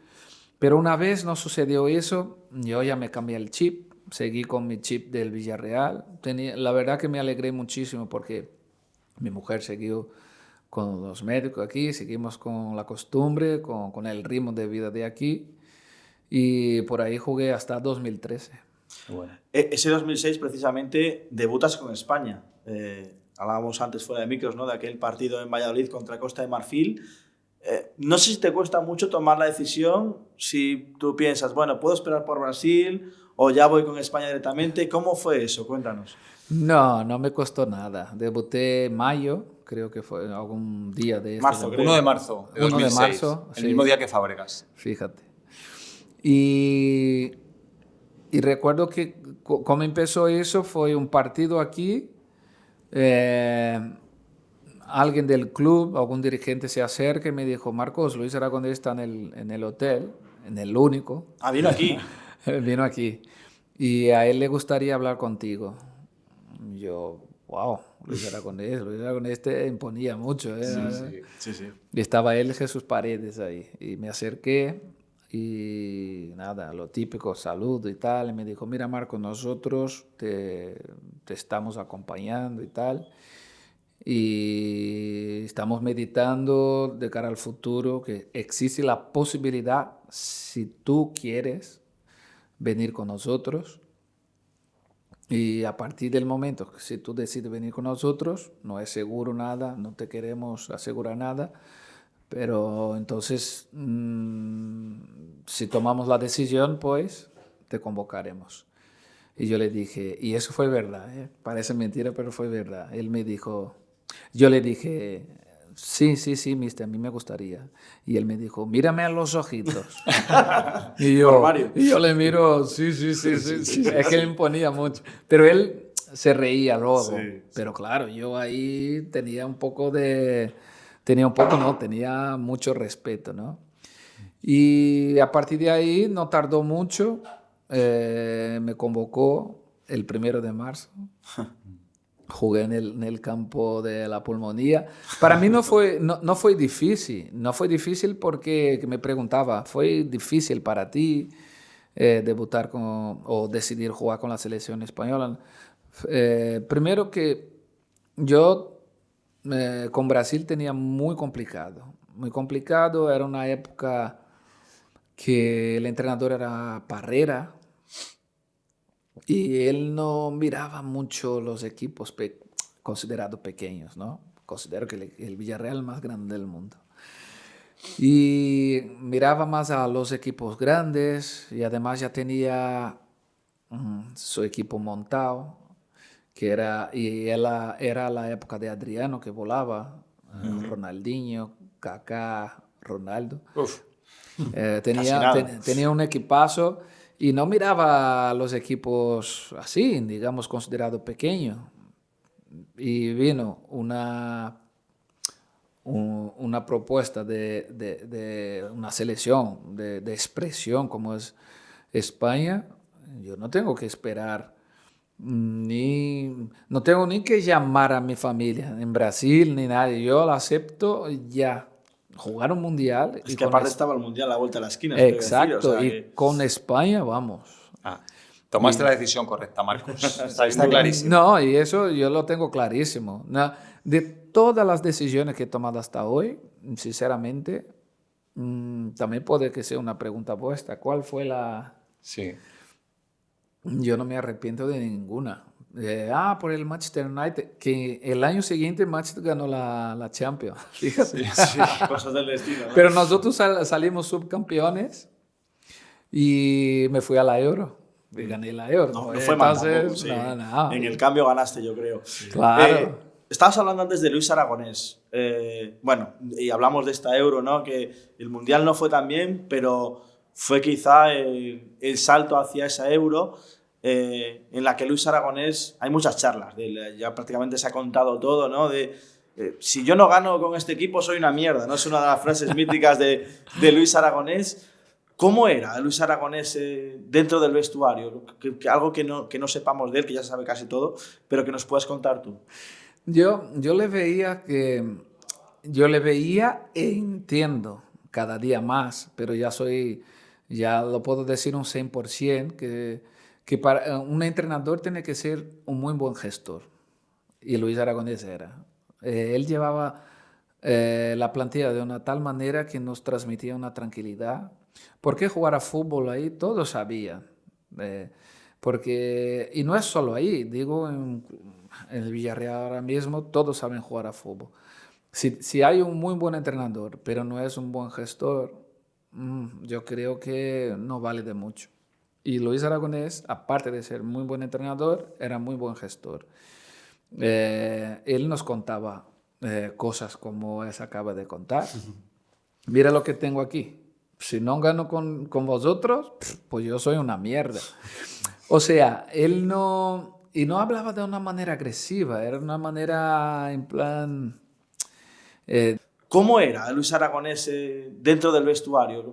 Pero una vez no sucedió eso, yo ya me cambié el chip, seguí con mi chip del Villarreal. La verdad que me alegré muchísimo porque mi mujer siguió con los médicos aquí, seguimos con la costumbre, con el ritmo de vida de aquí, y por ahí jugué hasta 2013. Bueno. Ese 2006 precisamente debutas con España. Hablábamos antes fuera de micros, ¿no?, de aquel partido en Valladolid contra Costa de Marfil. No sé si te cuesta mucho tomar la decisión, si tú piensas, bueno, ¿puedo esperar por Brasil o ya voy con España directamente? ¿Cómo fue eso? Cuéntanos. No me costó nada. Debuté en mayo, creo que fue algún día de este. Marzo, 1 de marzo de 2006, 1 de marzo, el mismo día que Fábregas. Fíjate. Y recuerdo que cómo empezó eso fue un partido aquí. Alguien del club, algún dirigente se acerca y me dijo: Marcos, Luis Aragonés está en el hotel, en el único. Vino aquí. Vino aquí. Y a él le gustaría hablar contigo. Yo, wow, Luis Aragonés te imponía mucho. Sí. Y estaba él, Jesús Paredes, ahí. Y me acerqué y nada, lo típico, saludo y tal. Y me dijo: mira, Marco, nosotros te estamos acompañando y tal. Y estamos meditando de cara al futuro, que existe la posibilidad, si tú quieres, venir con nosotros. Y a partir del momento que si tú decides venir con nosotros, no es seguro nada, no te queremos asegurar nada, pero entonces, si tomamos la decisión, pues te convocaremos. Y yo le dije, y eso fue verdad, parece mentira, pero fue verdad. Él me dijo, yo le dije: sí, mister, a mí me gustaría. Y él me dijo: mírame a los ojitos. y yo le miro, sí. Es que me imponía mucho. Pero él se reía luego. Sí. Pero claro, yo ahí tenía mucho respeto, ¿no? Y a partir de ahí no tardó mucho. Me convocó el 1 de marzo. Jugué en el campo de la Pulmonía. Para mí no fue difícil. No fue difícil porque me preguntaba: ¿fue difícil para ti debutar o decidir jugar con la selección española? Primero que yo con Brasil tenía muy complicado. Muy complicado. Era una época que el entrenador era Parrera y él no miraba mucho los equipos considerados pequeños, ¿no? Considero que el Villarreal es el más grande del mundo. Y miraba más a los equipos grandes y además ya tenía su equipo montado, era la época de Adriano que volaba, Ronaldinho, Kaká, Ronaldo. Tenía un equipazo y no miraba los equipos así, digamos, considerados pequeños. Y vino una propuesta de una selección de expresión como es España. Yo no tengo que esperar, no tengo ni que llamar a mi familia en Brasil ni nadie. Yo lo acepto ya. Jugar un mundial. Es que aparte estaba el mundial a la vuelta de la esquina. Exacto, con España vamos. Tomaste la decisión correcta, Marcos. Está clarísimo. No, y eso yo lo tengo clarísimo. De todas las decisiones que he tomado hasta hoy, sinceramente, también puede que sea una pregunta puesta. ¿Cuál fue la...? Sí. Yo no me arrepiento de ninguna. Por el Manchester United, que el año siguiente Manchester ganó la Champions. Fíjate. Sí, cosas del destino, ¿no? Pero nosotros salimos subcampeones y me fui a la Euro. Y gané la Euro. No fue mal tampoco, sí. No. En el cambio ganaste, yo creo. Claro. Estabas hablando antes de Luis Aragonés. Bueno, y hablamos de esta Euro, ¿no? Que el Mundial no fue tan bien, pero fue quizá el salto hacia esa Euro en la que Luis Aragonés... Hay muchas charlas, ya prácticamente se ha contado todo, ¿no? Si yo no gano con este equipo soy una mierda, ¿no? Es una de las frases míticas de Luis Aragonés. ¿Cómo era Luis Aragonés dentro del vestuario? Algo que no sepamos de él, que ya se sabe casi todo, pero que nos puedas contar tú. Yo le veía e entiendo cada día más, pero ya lo puedo decir un 100%, que para un entrenador tiene que ser un muy buen gestor. Y Luis Aragonés era. Él llevaba la plantilla de una tal manera que nos transmitía una tranquilidad. ¿Por qué jugar a fútbol ahí? Todos sabían. Y no es solo ahí, digo, en el Villarreal ahora mismo todos saben jugar a fútbol. Si hay un muy buen entrenador, pero no es un buen gestor, yo creo que no vale de mucho. Y Luis Aragonés, aparte de ser muy buen entrenador, era muy buen gestor. Él nos contaba cosas como esa acaba de contar. Mira lo que tengo aquí. Si no gano con vosotros, pues yo soy una mierda. O sea, él no hablaba de una manera agresiva, era una manera en plan... ¿Cómo era Luis Aragonés dentro del vestuario?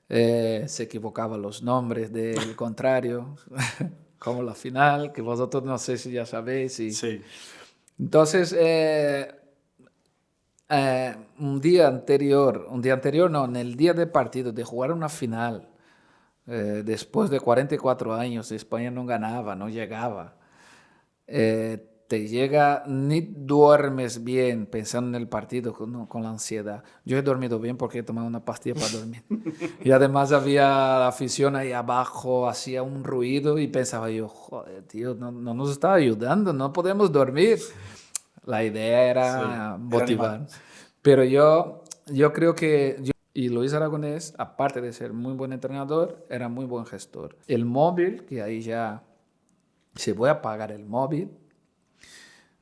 Se equivocaba los nombres del contrario, como la final, que vosotros no sé si ya sabéis. Sí. Entonces, un día anterior, no, en el día del partido, de jugar una final, después de 44 años, España no ganaba, no llegaba. Te llega, ni duermes bien pensando en el partido con la ansiedad. Yo he dormido bien porque he tomado una pastilla para dormir. Y además había la afición ahí abajo, hacía un ruido y pensaba yo, joder, tío, no nos está ayudando, no podemos dormir. La idea era motivar. Pero yo creo que... Y Luis Aragonés, aparte de ser muy buen entrenador, era muy buen gestor. El móvil, que ahí ya se voy a apagar el móvil,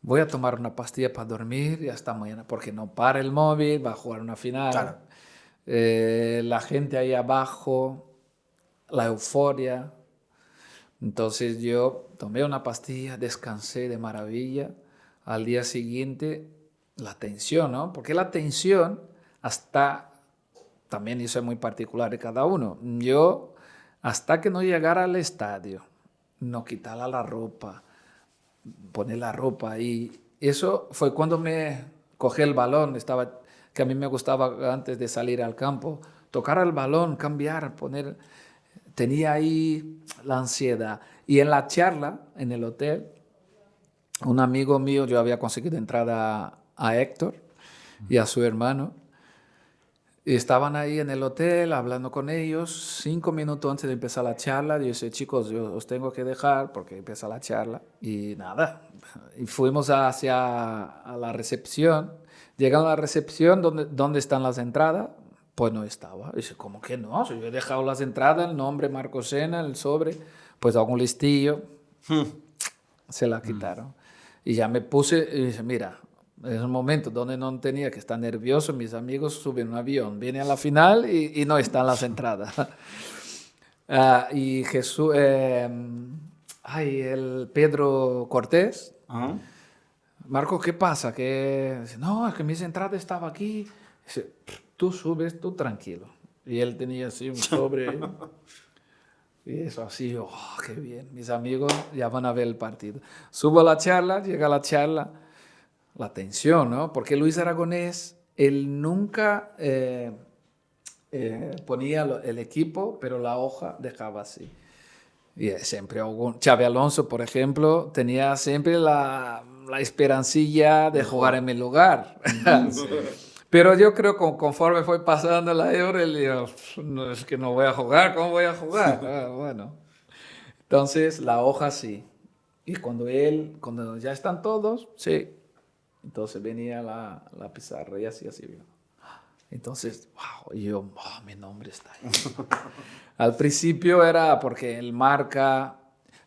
voy a tomar una pastilla para dormir y hasta mañana, porque no para el móvil, va a jugar una final. Claro. La gente ahí abajo, la euforia. Entonces yo tomé una pastilla, descansé de maravilla. Al día siguiente, la tensión, ¿no? Porque la tensión también eso es muy particular de cada uno. Yo, hasta que no llegara al estadio, no quitarla la ropa, poner la ropa ahí. Eso fue cuando me cogí el balón, que a mí me gustaba antes de salir al campo, tocar el balón, cambiar, tenía ahí la ansiedad. Y en la charla, en el hotel, un amigo mío, yo había conseguido entrada a Héctor y a su hermano, Y estaban ahí en el hotel hablando con ellos. 5 minutos antes de empezar la charla, dice, chicos, yo os tengo que dejar porque empieza la charla. Y nada, y fuimos hacia a la recepción. Llegando a la recepción, ¿dónde están las entradas? Pues no estaba. Dice, ¿cómo que no? Si yo he dejado las entradas, el nombre Marco Sena, el sobre, pues hago un listillo. Se la quitaron. Y ya me puse y dice, mira, es un momento donde no tenía que estar nervioso. Mis amigos suben un avión, vienen a la final y no están las entradas. Y Jesús, el Pedro Cortés. Marco, ¿qué pasa? Que dice, no, es que mis entradas estaban aquí. Dice, tú subes, tú tranquilo. Y él tenía así un sobre. Y eso así, oh, qué bien. Mis amigos ya van a ver el partido. Subo a la charla, llega la charla. La tensión, ¿no? Porque Luis Aragonés, él nunca ponía el equipo, pero la hoja dejaba así. Y siempre Xabi Alonso, por ejemplo, tenía siempre la esperancilla de jugar en mi lugar. Pero yo creo que conforme fue pasando la Euro, él dijo, no, es que no voy a jugar, ¿cómo voy a jugar? Bueno, entonces la hoja sí. Y cuando ya están todos, sí. Entonces venía la pizarra y así. Entonces, wow, y yo, oh, mi nombre está ahí. Al principio era porque el Marca...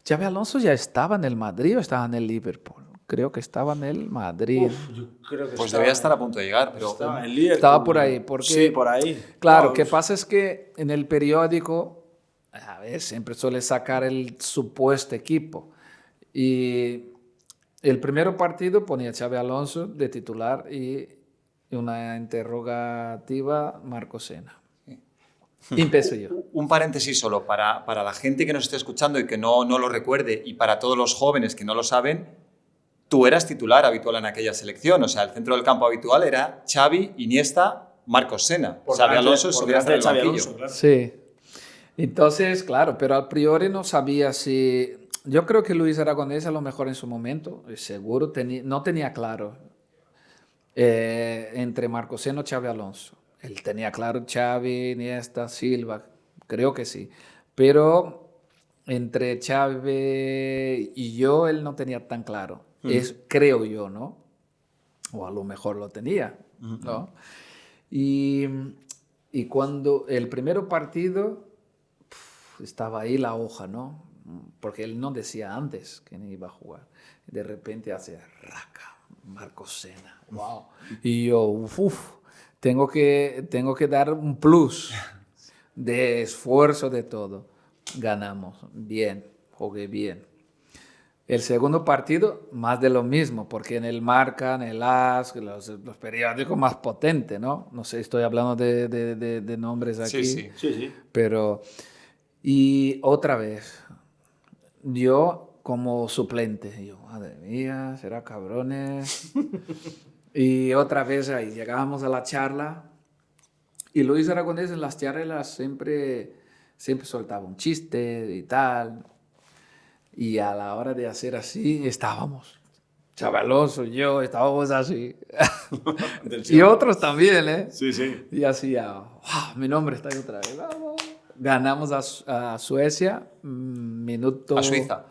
Xabi Alonso ya estaba en el Madrid o estaba en el Liverpool. Creo que estaba en el Madrid. Yo creo que Pues debía estar a punto de llegar, pero... Estaba en el Liverpool. Estaba por ahí. Porque, sí, por ahí. Claro, Wow. que pasa es que en el periódico, a ver, siempre suele sacar el supuesto equipo. Y el primer partido ponía Xabi Alonso de titular y una interrogativa Marco Sena. Y empecé yo. Un paréntesis solo para la gente que nos esté escuchando y que no lo recuerde, y para todos los jóvenes que no lo saben, tú eras titular habitual en aquella selección. O sea, el centro del campo habitual era Xavi, Iniesta, Marcos Sena. Xabi Alonso subía hasta el banquillo. Claro. Sí. Entonces, claro, pero a priori no sabía si... Yo creo que Luis Aragonés a lo mejor en su momento, seguro, no tenía claro entre Marcos Sena y Xabi Alonso. Él tenía claro Xavi, Iniesta, Silva, creo que sí. Pero entre Xavi y yo, él no tenía tan claro. Creo yo, ¿no? O a lo mejor lo tenía, ¿no? Y cuando el primer partido, estaba ahí la hoja, ¿no? Porque él no decía antes que iba a jugar. De repente hace raca, Marcos Sena, wow. Y yo, tengo que dar un plus de esfuerzo, de todo. Ganamos, bien, jugué bien. El segundo partido, más de lo mismo, porque en el Marca, en el AS, los periódicos más potentes, ¿no? No sé, estoy hablando de nombres aquí. Sí. Pero, y otra vez, yo como suplente, yo, madre mía, será cabrones. Y otra vez ahí, llegábamos a la charla, y Luis Aragonés en las charlas siempre soltaba un chiste y tal. Y a la hora de hacer así, estábamos. Xabi Alonso, yo, estábamos así. Y otros también, ¿eh? Sí. Y así, wow, mi nombre está ahí otra vez. Vamos. Ganamos a Suecia, minuto... A Suiza.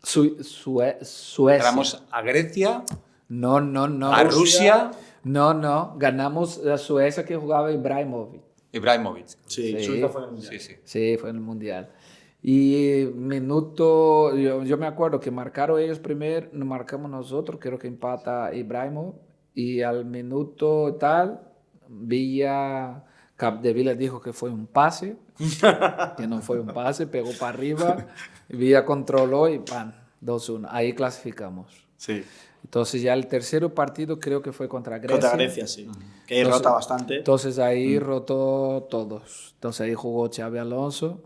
Suecia. Ganamos a Grecia. No. A Rusia. No. Ganamos a Suecia que jugaba Ibrahimovic. Sí, Suiza fue en el Mundial. Sí, fue en el Mundial. Y minuto, yo me acuerdo que marcaron ellos primero, no marcamos nosotros, creo que empata Ibrahimovic. Y al minuto tal, Capdevila dijo que fue un pase, que no fue un pase, pegó para arriba, Villa controló y ¡pam! 2-1. Ahí clasificamos. Sí. Entonces ya el tercer partido creo que fue contra Grecia. Contra Grecia, sí. Que ahí rota bastante. Entonces ahí rotó todos. Entonces ahí jugó Xabi Alonso.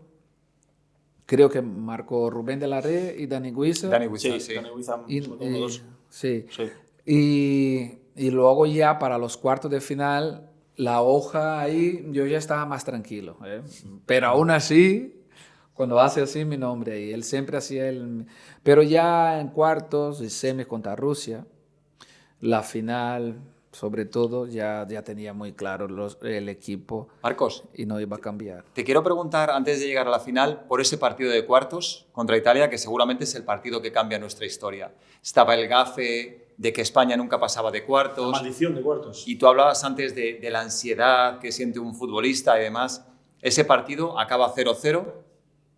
Creo que marcó Rubén de la Red y Dani Guisa. Dani Guisa, sí. Y luego ya para los cuartos de final, la hoja ahí, yo ya estaba más tranquilo. Pero aún así, cuando hace así mi nombre ahí, él siempre hacía el... Pero ya en cuartos y semis contra Rusia, la final, sobre todo, ya tenía muy claro el equipo. Marcos, y no iba a cambiar. te quiero preguntar, antes de llegar a la final, por ese partido de cuartos contra Italia, que seguramente es el partido que cambia nuestra historia. Estaba el gafe de que España nunca pasaba de cuartos. La maldición de cuartos. Y tú hablabas antes de la ansiedad que siente un futbolista y demás. Ese partido acaba 0-0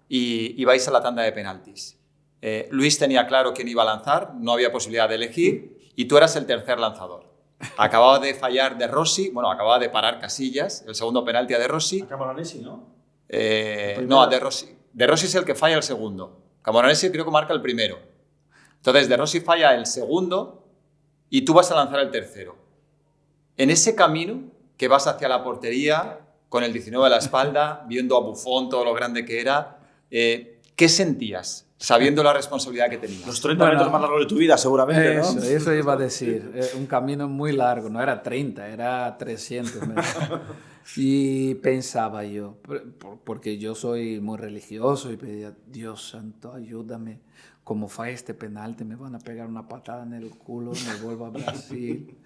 y vais a la tanda de penaltis. Luis tenía claro quién iba a lanzar, no había posibilidad de elegir, y tú eras el tercer lanzador. Acababa de fallar De Rossi, bueno, acababa de parar Casillas, el segundo penalti a De Rossi. A Camoranesi, ¿no? No, a De Rossi. De Rossi es el que falla el segundo. Camoranesi creo que marca el primero. Entonces, De Rossi falla el segundo y tú vas a lanzar el tercero. En ese camino que vas hacia la portería, con el 19 a la espalda, viendo a Buffon, todo lo grande que era, ¿qué sentías? Sabiendo la responsabilidad que tenías. Los 30 metros más largos de tu vida, seguramente, ¿no? Eso iba a decir. Un camino muy largo, no era 30, era 300 metros. Y pensaba yo, porque yo soy muy religioso, y pedía, Dios santo, ayúdame. Como falla este penalti, me van a pegar una patada en el culo, me vuelvo a Brasil.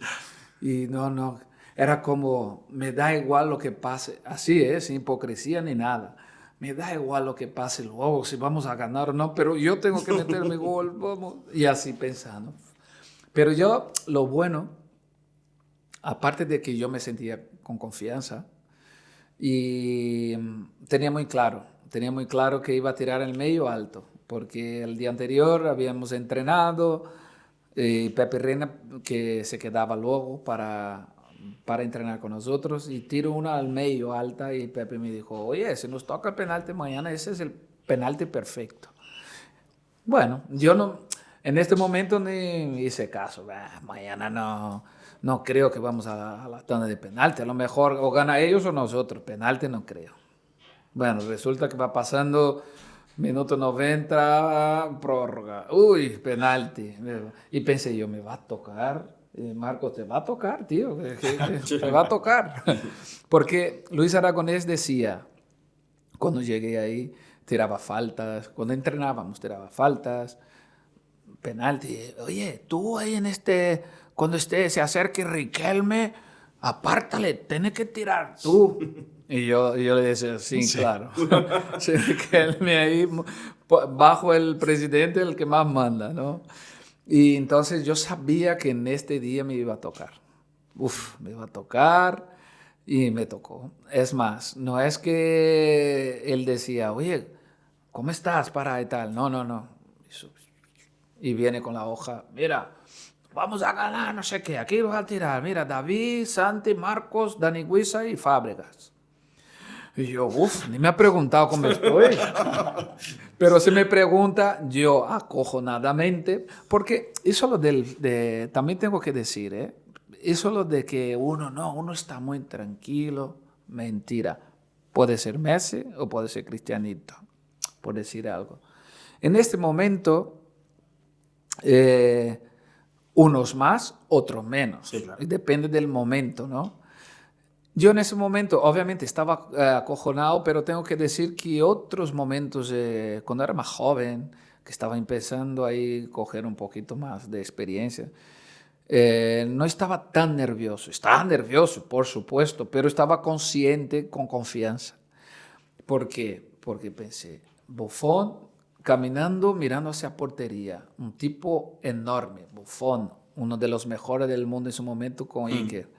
Y no, era como, me da igual lo que pase. Así es, sin hipocresía ni nada. Me da igual lo que pase luego, si vamos a ganar o no, pero yo tengo que meter mi gol, vamos. Y así pensando. Pero yo, lo bueno, aparte de que yo me sentía con confianza, y tenía muy claro que iba a tirar el medio alto, porque el día anterior habíamos entrenado, Pepe Reina, que se quedaba luego para entrenar con nosotros, y tiro una al medio alta, y Pepe me dijo, oye, si nos toca el penalti mañana, ese es el penalti perfecto. Bueno, yo no, en este momento ni hice caso. Mañana no creo que vamos a la tanda de penalti. A lo mejor o gana ellos o nosotros. Penalti no creo. Bueno, resulta que va pasando minuto 90, prórroga. Uy, penalti. Y pensé yo, me va a tocar. Marcos, te va a tocar, tío. Te va a tocar. Porque Luis Aragonés decía, cuando llegué ahí, tiraba faltas. Cuando entrenábamos, tiraba faltas. Penalti. Oye, tú ahí cuando se acerque Riquelme, apártale, tienes que tirar tú. Y yo le decía, sí, claro. Sí, Riquelme ahí, bajo el presidente, el que más manda, ¿no? Y entonces yo sabía que en este día me iba a tocar. Me iba a tocar, y me tocó. Es más, no es que él decía, oye, ¿cómo estás para y tal? No. Y viene con la hoja, mira, vamos a ganar, no sé qué, aquí vas a tirar, mira, David, Santi, Marcos, Dani Guisa y Fábregas. Y yo, ni me ha preguntado cómo estoy. Pero si me pregunta, yo acojonadamente, porque eso también tengo que decir, eso lo de que uno está muy tranquilo, mentira. Puede ser Messi o puede ser Cristianito, por decir algo. En este momento, unos más, otros menos. Sí, claro. Depende del momento, ¿no? Yo en ese momento, obviamente, estaba acojonado, pero tengo que decir que otros momentos, cuando era más joven, que estaba empezando ahí a coger un poquito más de experiencia, no estaba tan nervioso. Estaba nervioso, por supuesto, pero estaba consciente, con confianza. ¿Por qué? Porque pensé, Buffon caminando, mirando hacia portería, un tipo enorme, Buffon, uno de los mejores del mundo en su momento con Iker.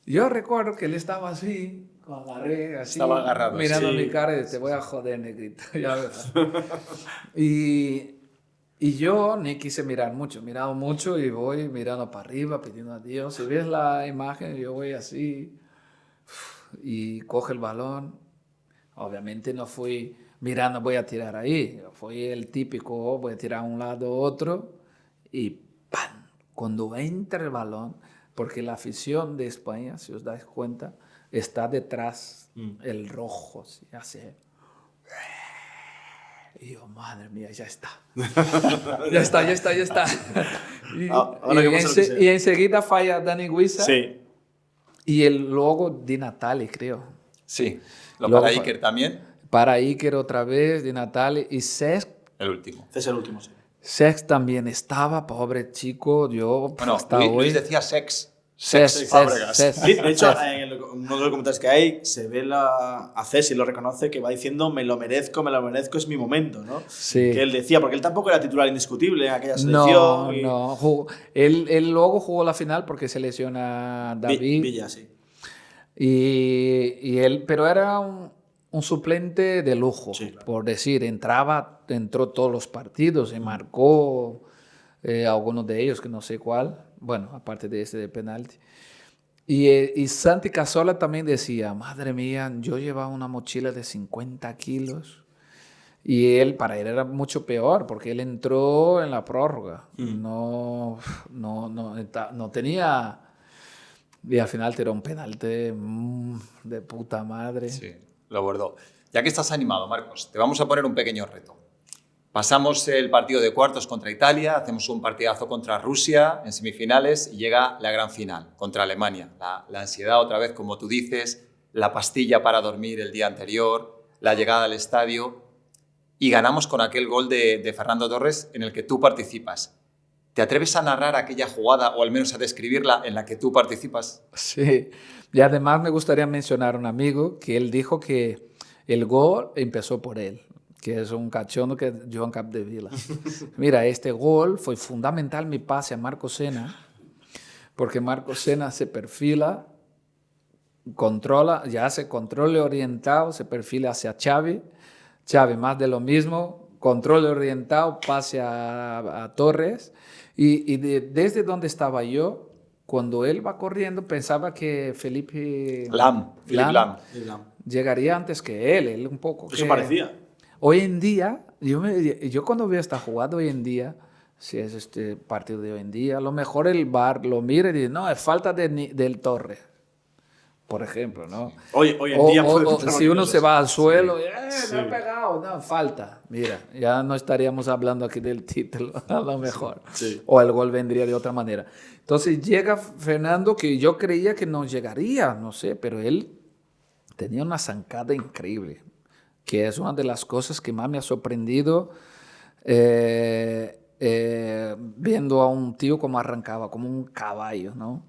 Yo recuerdo que él estaba así, con la red, así, estaba agarrado, mirando mi cara y te voy a joder, negrito. Ya ves. Y yo ni quise mirar mucho, miraba mucho y voy mirando para arriba, pidiendo a Dios. Si ves la imagen, yo voy así y coge el balón. Obviamente no fui mirando, voy a tirar ahí. Fui el típico, voy a tirar a un lado a otro y ¡pam! Cuando entra el balón, porque la afición de España, si os dais cuenta, está detrás, el rojo, ¿sí? Hace... Y yo, madre mía, ya está. ya está. Y enseguida falla Dani Guisa. Sí. Y el logo Di Natale, creo. Sí, para Iker también. Para Iker otra vez, Di Natale. Y Cesc. El último. Este es el último, sí. Cesc también estaba, pobre chico, yo Bueno, hasta Luis hoy... decía Sex. Cesc Fábregas. Cesc. De hecho, en uno de los comentarios que hay, se ve a Cesc y lo reconoce, que va diciendo me lo merezco, es mi momento, ¿no? Sí. Que él decía, porque él tampoco era titular indiscutible en aquella selección. No. Él luego jugó la final porque se lesiona David. Villa, sí. Y él, pero era un suplente de lujo, Sí, claro. por decir, entró todos los partidos y marcó algunos de ellos, que no sé cuál, bueno, aparte de este de penalti. Y Santi Cazorla también decía, madre mía, yo llevaba una mochila de 50 kilos y para él era mucho peor porque él entró en la prórroga, no tenía... Y al final tiró un penalti de puta madre. Sí, lo bordó. Ya que estás animado, Marcos, te vamos a poner un pequeño reto. Pasamos el partido de cuartos contra Italia, hacemos un partidazo contra Rusia en semifinales y llega la gran final contra Alemania. La ansiedad otra vez, como tú dices, la pastilla para dormir el día anterior, la llegada al estadio y ganamos con aquel gol de Fernando Torres en el que tú participas. ¿Te atreves a narrar aquella jugada o al menos a describirla en la que tú participas? Sí, y además me gustaría mencionar a un amigo que él dijo que el gol empezó por él, que es un cachondo que es Joan Capdevila. Mira, este gol fue fundamental mi pase a Marco Senna, porque Marco Senna se perfila, controla, ya hace control orientado, se perfila hacia Xavi, Xavi más de lo mismo, control orientado, pase a Torres, y desde donde estaba yo, cuando él va corriendo, pensaba que Philippe Lam llegaría antes que él un poco. Eso parecía. Hoy en día, yo cuando veo esta jugada hoy en día, si es este partido de hoy en día, a lo mejor el VAR lo mira y dice, no, es falta del Torre, por ejemplo, ¿no? Hoy en día si uno se va al suelo, sí. no ha pegado, no, falta. Mira, ya no estaríamos hablando aquí del título, a lo mejor. Sí. O el gol vendría de otra manera. Entonces llega Fernando, que yo creía que no llegaría, no sé, pero él tenía una zancada increíble, que es una de las cosas que más me ha sorprendido viendo a un tío como arrancaba, como un caballo, ¿no?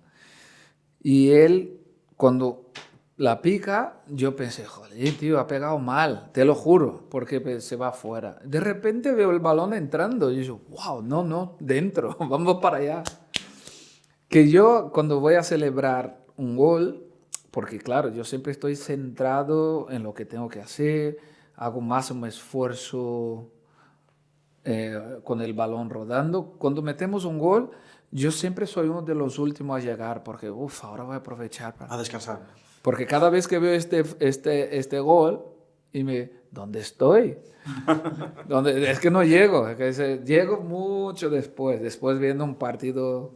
Y él, cuando la pica, yo pensé, joder, tío, ha pegado mal, te lo juro, porque se va afuera. De repente veo el balón entrando y yo, wow, no, dentro, vamos para allá. Que yo, cuando voy a celebrar un gol, porque claro, yo siempre estoy centrado en lo que tengo que hacer, hago máximo esfuerzo con el balón rodando. Cuando metemos un gol, yo siempre soy uno de los últimos a llegar, porque ahora voy a aprovechar a descansar. Porque cada vez que veo este gol, ¿dónde estoy? Es que no llego, llego mucho después viendo un partido.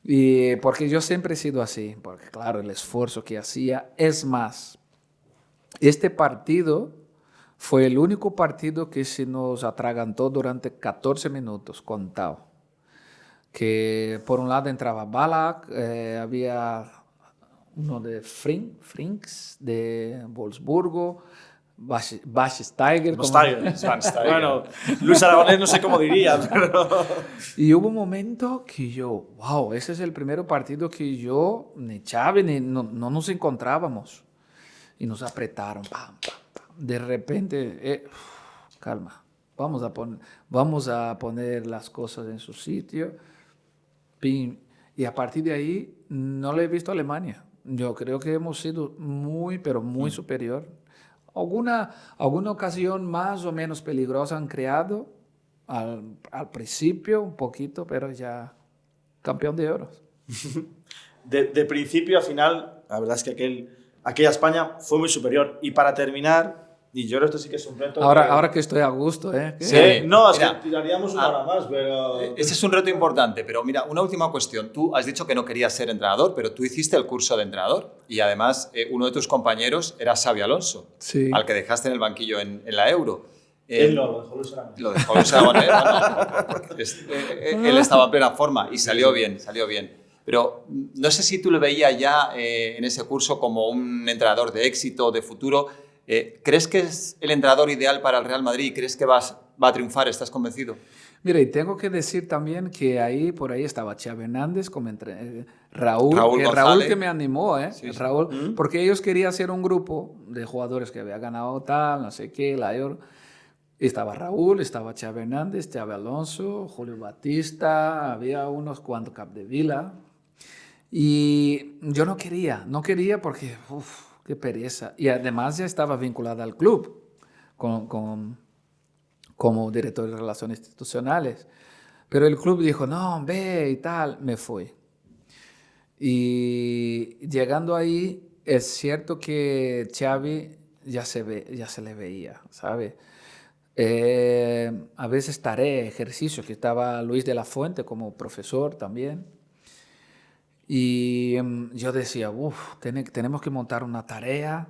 Y porque yo siempre he sido así, porque claro, el esfuerzo que hacía es más. Este partido fue el único partido que se nos atragantó durante 14 minutos, contado. Que por un lado entraba Ballack, había uno de Frinks de Wolfsburgo, Schweinsteiger. Bueno, Luis Aragonés no sé cómo diría, pero... Y hubo un momento que yo, wow, ese es el primer partido que yo, ni Xavi, no nos encontrábamos. Y nos apretaron, pam. De repente, calma, vamos a poner las cosas en su sitio. Pim. Y a partir de ahí, no le he visto a Alemania. Yo creo que hemos sido muy, pero muy superior. Alguna ocasión más o menos peligrosa han creado al principio un poquito, pero ya campeón de oro. De principio a final, la verdad es que aquella España fue muy superior. Y para terminar, y yo creo que esto sí que es un reto... Ahora que estoy a gusto, ¿eh? Sí, no, es que tiraríamos una hora más, pero... Ese es un reto importante, pero mira, una última cuestión. Tú has dicho que no querías ser entrenador, pero tú hiciste el curso de entrenador y además uno de tus compañeros era Xabi Alonso, sí, al que dejaste en el banquillo en la Euro. Él no, lo dejó Luis Aragonés. Lo dejó Luis Aragonés, porque él estaba en plena forma y salió bien. Pero no sé si tú le veías ya en ese curso como un entrenador de éxito, de futuro. ¿Crees que es el entrenador ideal para el Real Madrid? ¿Crees que va a triunfar? ¿Estás convencido? Mira, y tengo que decir también que por ahí estaba Xavi Hernández, Raúl que me animó, Sí, sí. Raúl, porque ellos querían hacer un grupo de jugadores que había ganado tal, no sé qué, la Euro. Estaba Raúl, estaba Xavi Hernández, Xavi Alonso, Julio Batista, había unos cuantos Capdevila. Y yo no quería porque, qué pereza. Y además ya estaba vinculada al club como director de Relaciones Institucionales. Pero el club dijo, no, ve y tal, me fui. Y llegando ahí, es cierto que Xavi ya se le veía, ¿sabes? A veces tarea, ejercicio, que estaba Luis de la Fuente como profesor también. Y yo decía, tenemos que montar una tarea.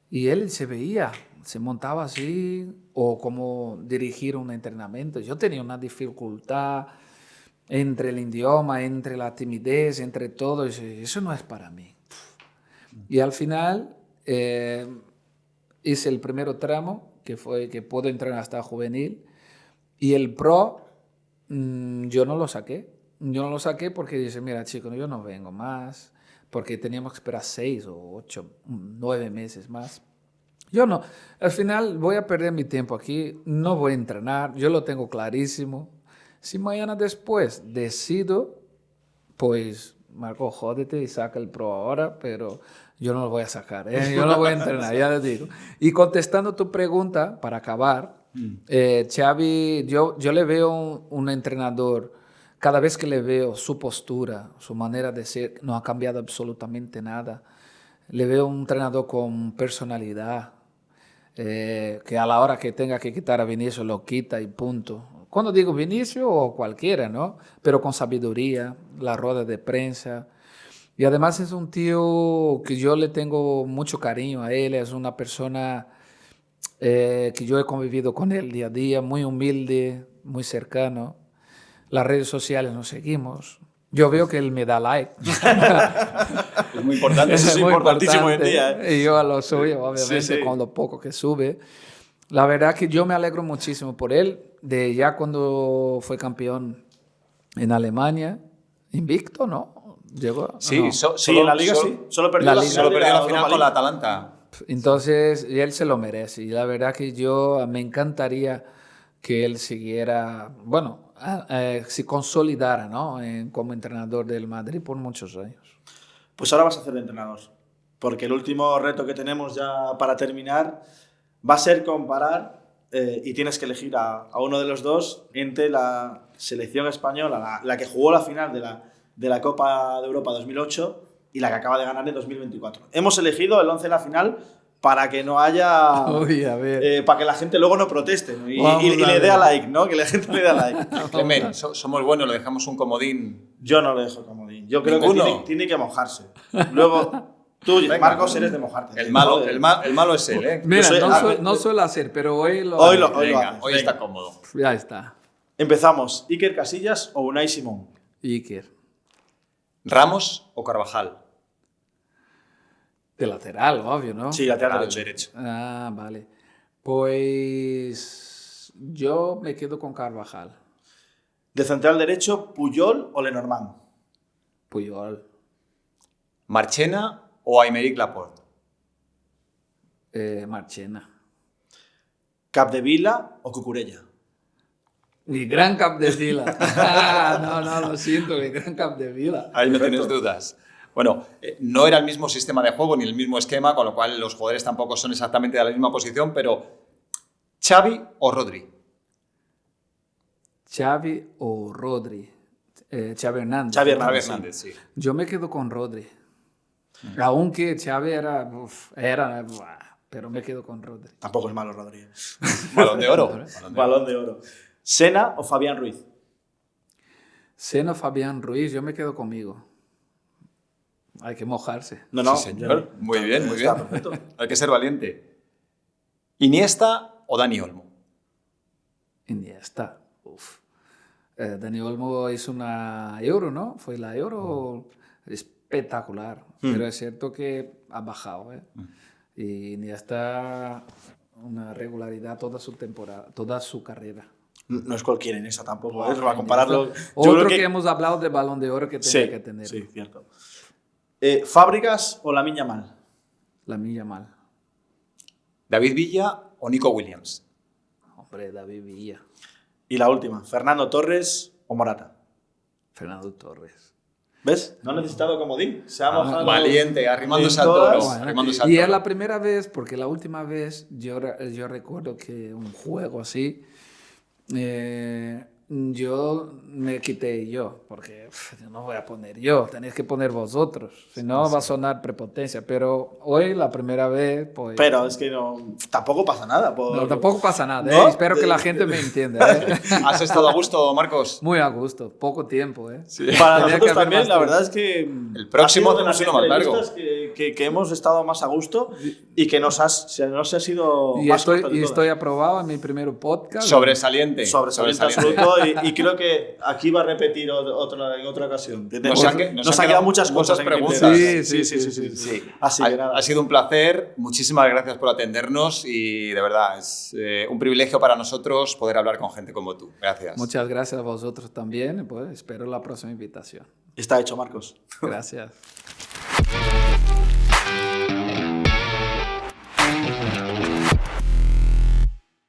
Y él se veía, se montaba así, o como dirigir un entrenamiento. Yo tenía una dificultad entre el idioma, entre la timidez, entre todo. Eso no es para mí. Y al final hice el primer tramo, que fue que puedo entrenar hasta juvenil. Y el pro, yo no lo saqué. Yo no lo saqué porque dice, mira, chico, yo no vengo más, porque teníamos que esperar 6 o 8, 9 meses más. Yo no. Al final voy a perder mi tiempo aquí, no voy a entrenar, yo lo tengo clarísimo. Si mañana después decido, pues, Marco, jódete y saca el pro ahora, pero yo no lo voy a sacar, yo no voy a entrenar, ya les digo. Y contestando tu pregunta, para acabar, Xavi, yo le veo un entrenador, cada vez que le veo su postura, su manera de ser, no ha cambiado absolutamente nada. Le veo un entrenador con personalidad, que a la hora que tenga que quitar a Vinicius lo quita y punto. Cuando digo Vinicius o cualquiera, ¿no? Pero con sabiduría, la rueda de prensa. Y además es un tío que yo le tengo mucho cariño a él, es una persona que yo he convivido con él día a día, muy humilde, muy cercano. Las redes sociales nos seguimos. Yo veo que él me da like. Es muy importante. Eso es muy importantísimo hoy en día. Y yo a lo suyo, obviamente, Sí, sí. con lo poco que sube. La verdad que yo me alegro muchísimo por él. De ya cuando fue campeón en Alemania, invicto, ¿no? Llegó. Sí, no. Sí, en la Liga sí. Solo perdió la Solo perdió la final Europa con la League. Atalanta. Entonces, y él se lo merece. Y la verdad que yo me encantaría que él siguiera, bueno, se consolidara, ¿no? Como entrenador del Madrid por muchos años. Pues ahora vas a hacer de entrenador. Porque el último reto que tenemos ya para terminar va a ser comparar, y tienes que elegir a uno de los dos entre la selección española, la que jugó la final de la Copa de Europa 2008 y la que acaba de ganar en 2024. Hemos elegido el 11 de la final para que no haya... Uy, a ver. para que la gente luego no proteste, ¿no? Y Vamos a le dé ver. a like, ¿no? Que la gente le dé a like. Clemen, somos buenos, le dejamos un comodín. Yo no lo dejo comodín. Yo creo ¿Ninguno? que tiene que mojarse. Luego, tú, Venga. Marcos, eres de mojarte. El malo es él, ¿eh? Mira, soy- no suelo hacer, pero hoy lo Hoy hago. lo Venga, haces. hoy Venga. está cómodo. Ya está. Empezamos. ¿Iker Casillas o Unai Simón? Iker. ¿Ramos o Carvajal? De lateral, obvio, ¿no? Sí, lateral Lateral derecho. Ah, vale. Pues yo me quedo con Carvajal. De central derecho, Puyol o Lenormand. Puyol. ¿Marchena o Aymeric Laporte? Marchena. Capdevila o Cucurella. Mi gran Capdevila. No, lo siento, mi gran Capdevila. Ahí no tienes dudas. Bueno, no era el mismo sistema de juego ni el mismo esquema, con lo cual los jugadores tampoco son exactamente de la misma posición, pero ¿Xavi o Rodri? Xavi o Rodri. Xavi Hernández. Xavi Xavi Hernández. Hernández, sí. Yo me quedo con Rodri. Aunque Xavi era, pero me quedo con Rodri. Tampoco es malo, Rodríguez. Balón de oro. Balón de oro. ¿Sena o Fabián Ruiz? Seno, Fabián Ruiz, yo me quedo conmigo. Hay que mojarse. No, Sí, señor. Muy bien, muy bien. Está perfecto. Hay que ser valiente. ¿Iniesta o Dani Olmo? Iniesta. Dani Olmo hizo una Euro, ¿no? Fue la Euro espectacular. Pero es cierto que ha bajado, ¿eh? Y Iniesta una regularidad toda su temporada, toda su carrera. No es cualquiera en esa tampoco, Wow, para compararlo. Yo Otro creo que hemos hablado de Balón de Oro que tenía que tener. Sí, cierto. ¿Fábricas o Lamine Yamal? Lamine Yamal. ¿David Villa o Nico Williams? Hombre, David Villa. Y la última, ¿Fernando Torres o Morata? Fernando Torres. ¿Ves? No ha necesitado comodín. Se ha mojado. Valiente, arrimándose en al toro. todas. Bueno, arrimándose al y es toro. la primera vez, porque la última vez yo recuerdo que un juego así, yo me quité yo, porque no voy a poner yo, tenéis que poner vosotros, si no va a sonar prepotencia, pero hoy la primera vez, pues... Pero es que no, tampoco pasa nada. No, tampoco pasa nada, ¿No? Espero que la gente me entienda. ¿Has estado a gusto, Marcos? Muy a gusto, poco tiempo. Para Tenía nosotros que haber también, más la tiempo. verdad es que... El próximo ha sido de hacemos las uno más largo. entrevistas que hemos estado más a gusto y que no se ha sido Y más corta de estoy todas. aprobado en mi primer podcast. Sobresaliente. Sobresaliente absoluto y creo que aquí va a repetir en otra ocasión. Nos han quedado muchas cosas en preguntas. tintero. Sí. Así que nada. Ha sido un placer. Muchísimas gracias por atendernos y de verdad es un privilegio para nosotros poder hablar con gente como tú. Gracias. Muchas gracias a vosotros también. Pues espero la próxima invitación. Está hecho, Marcos. Gracias.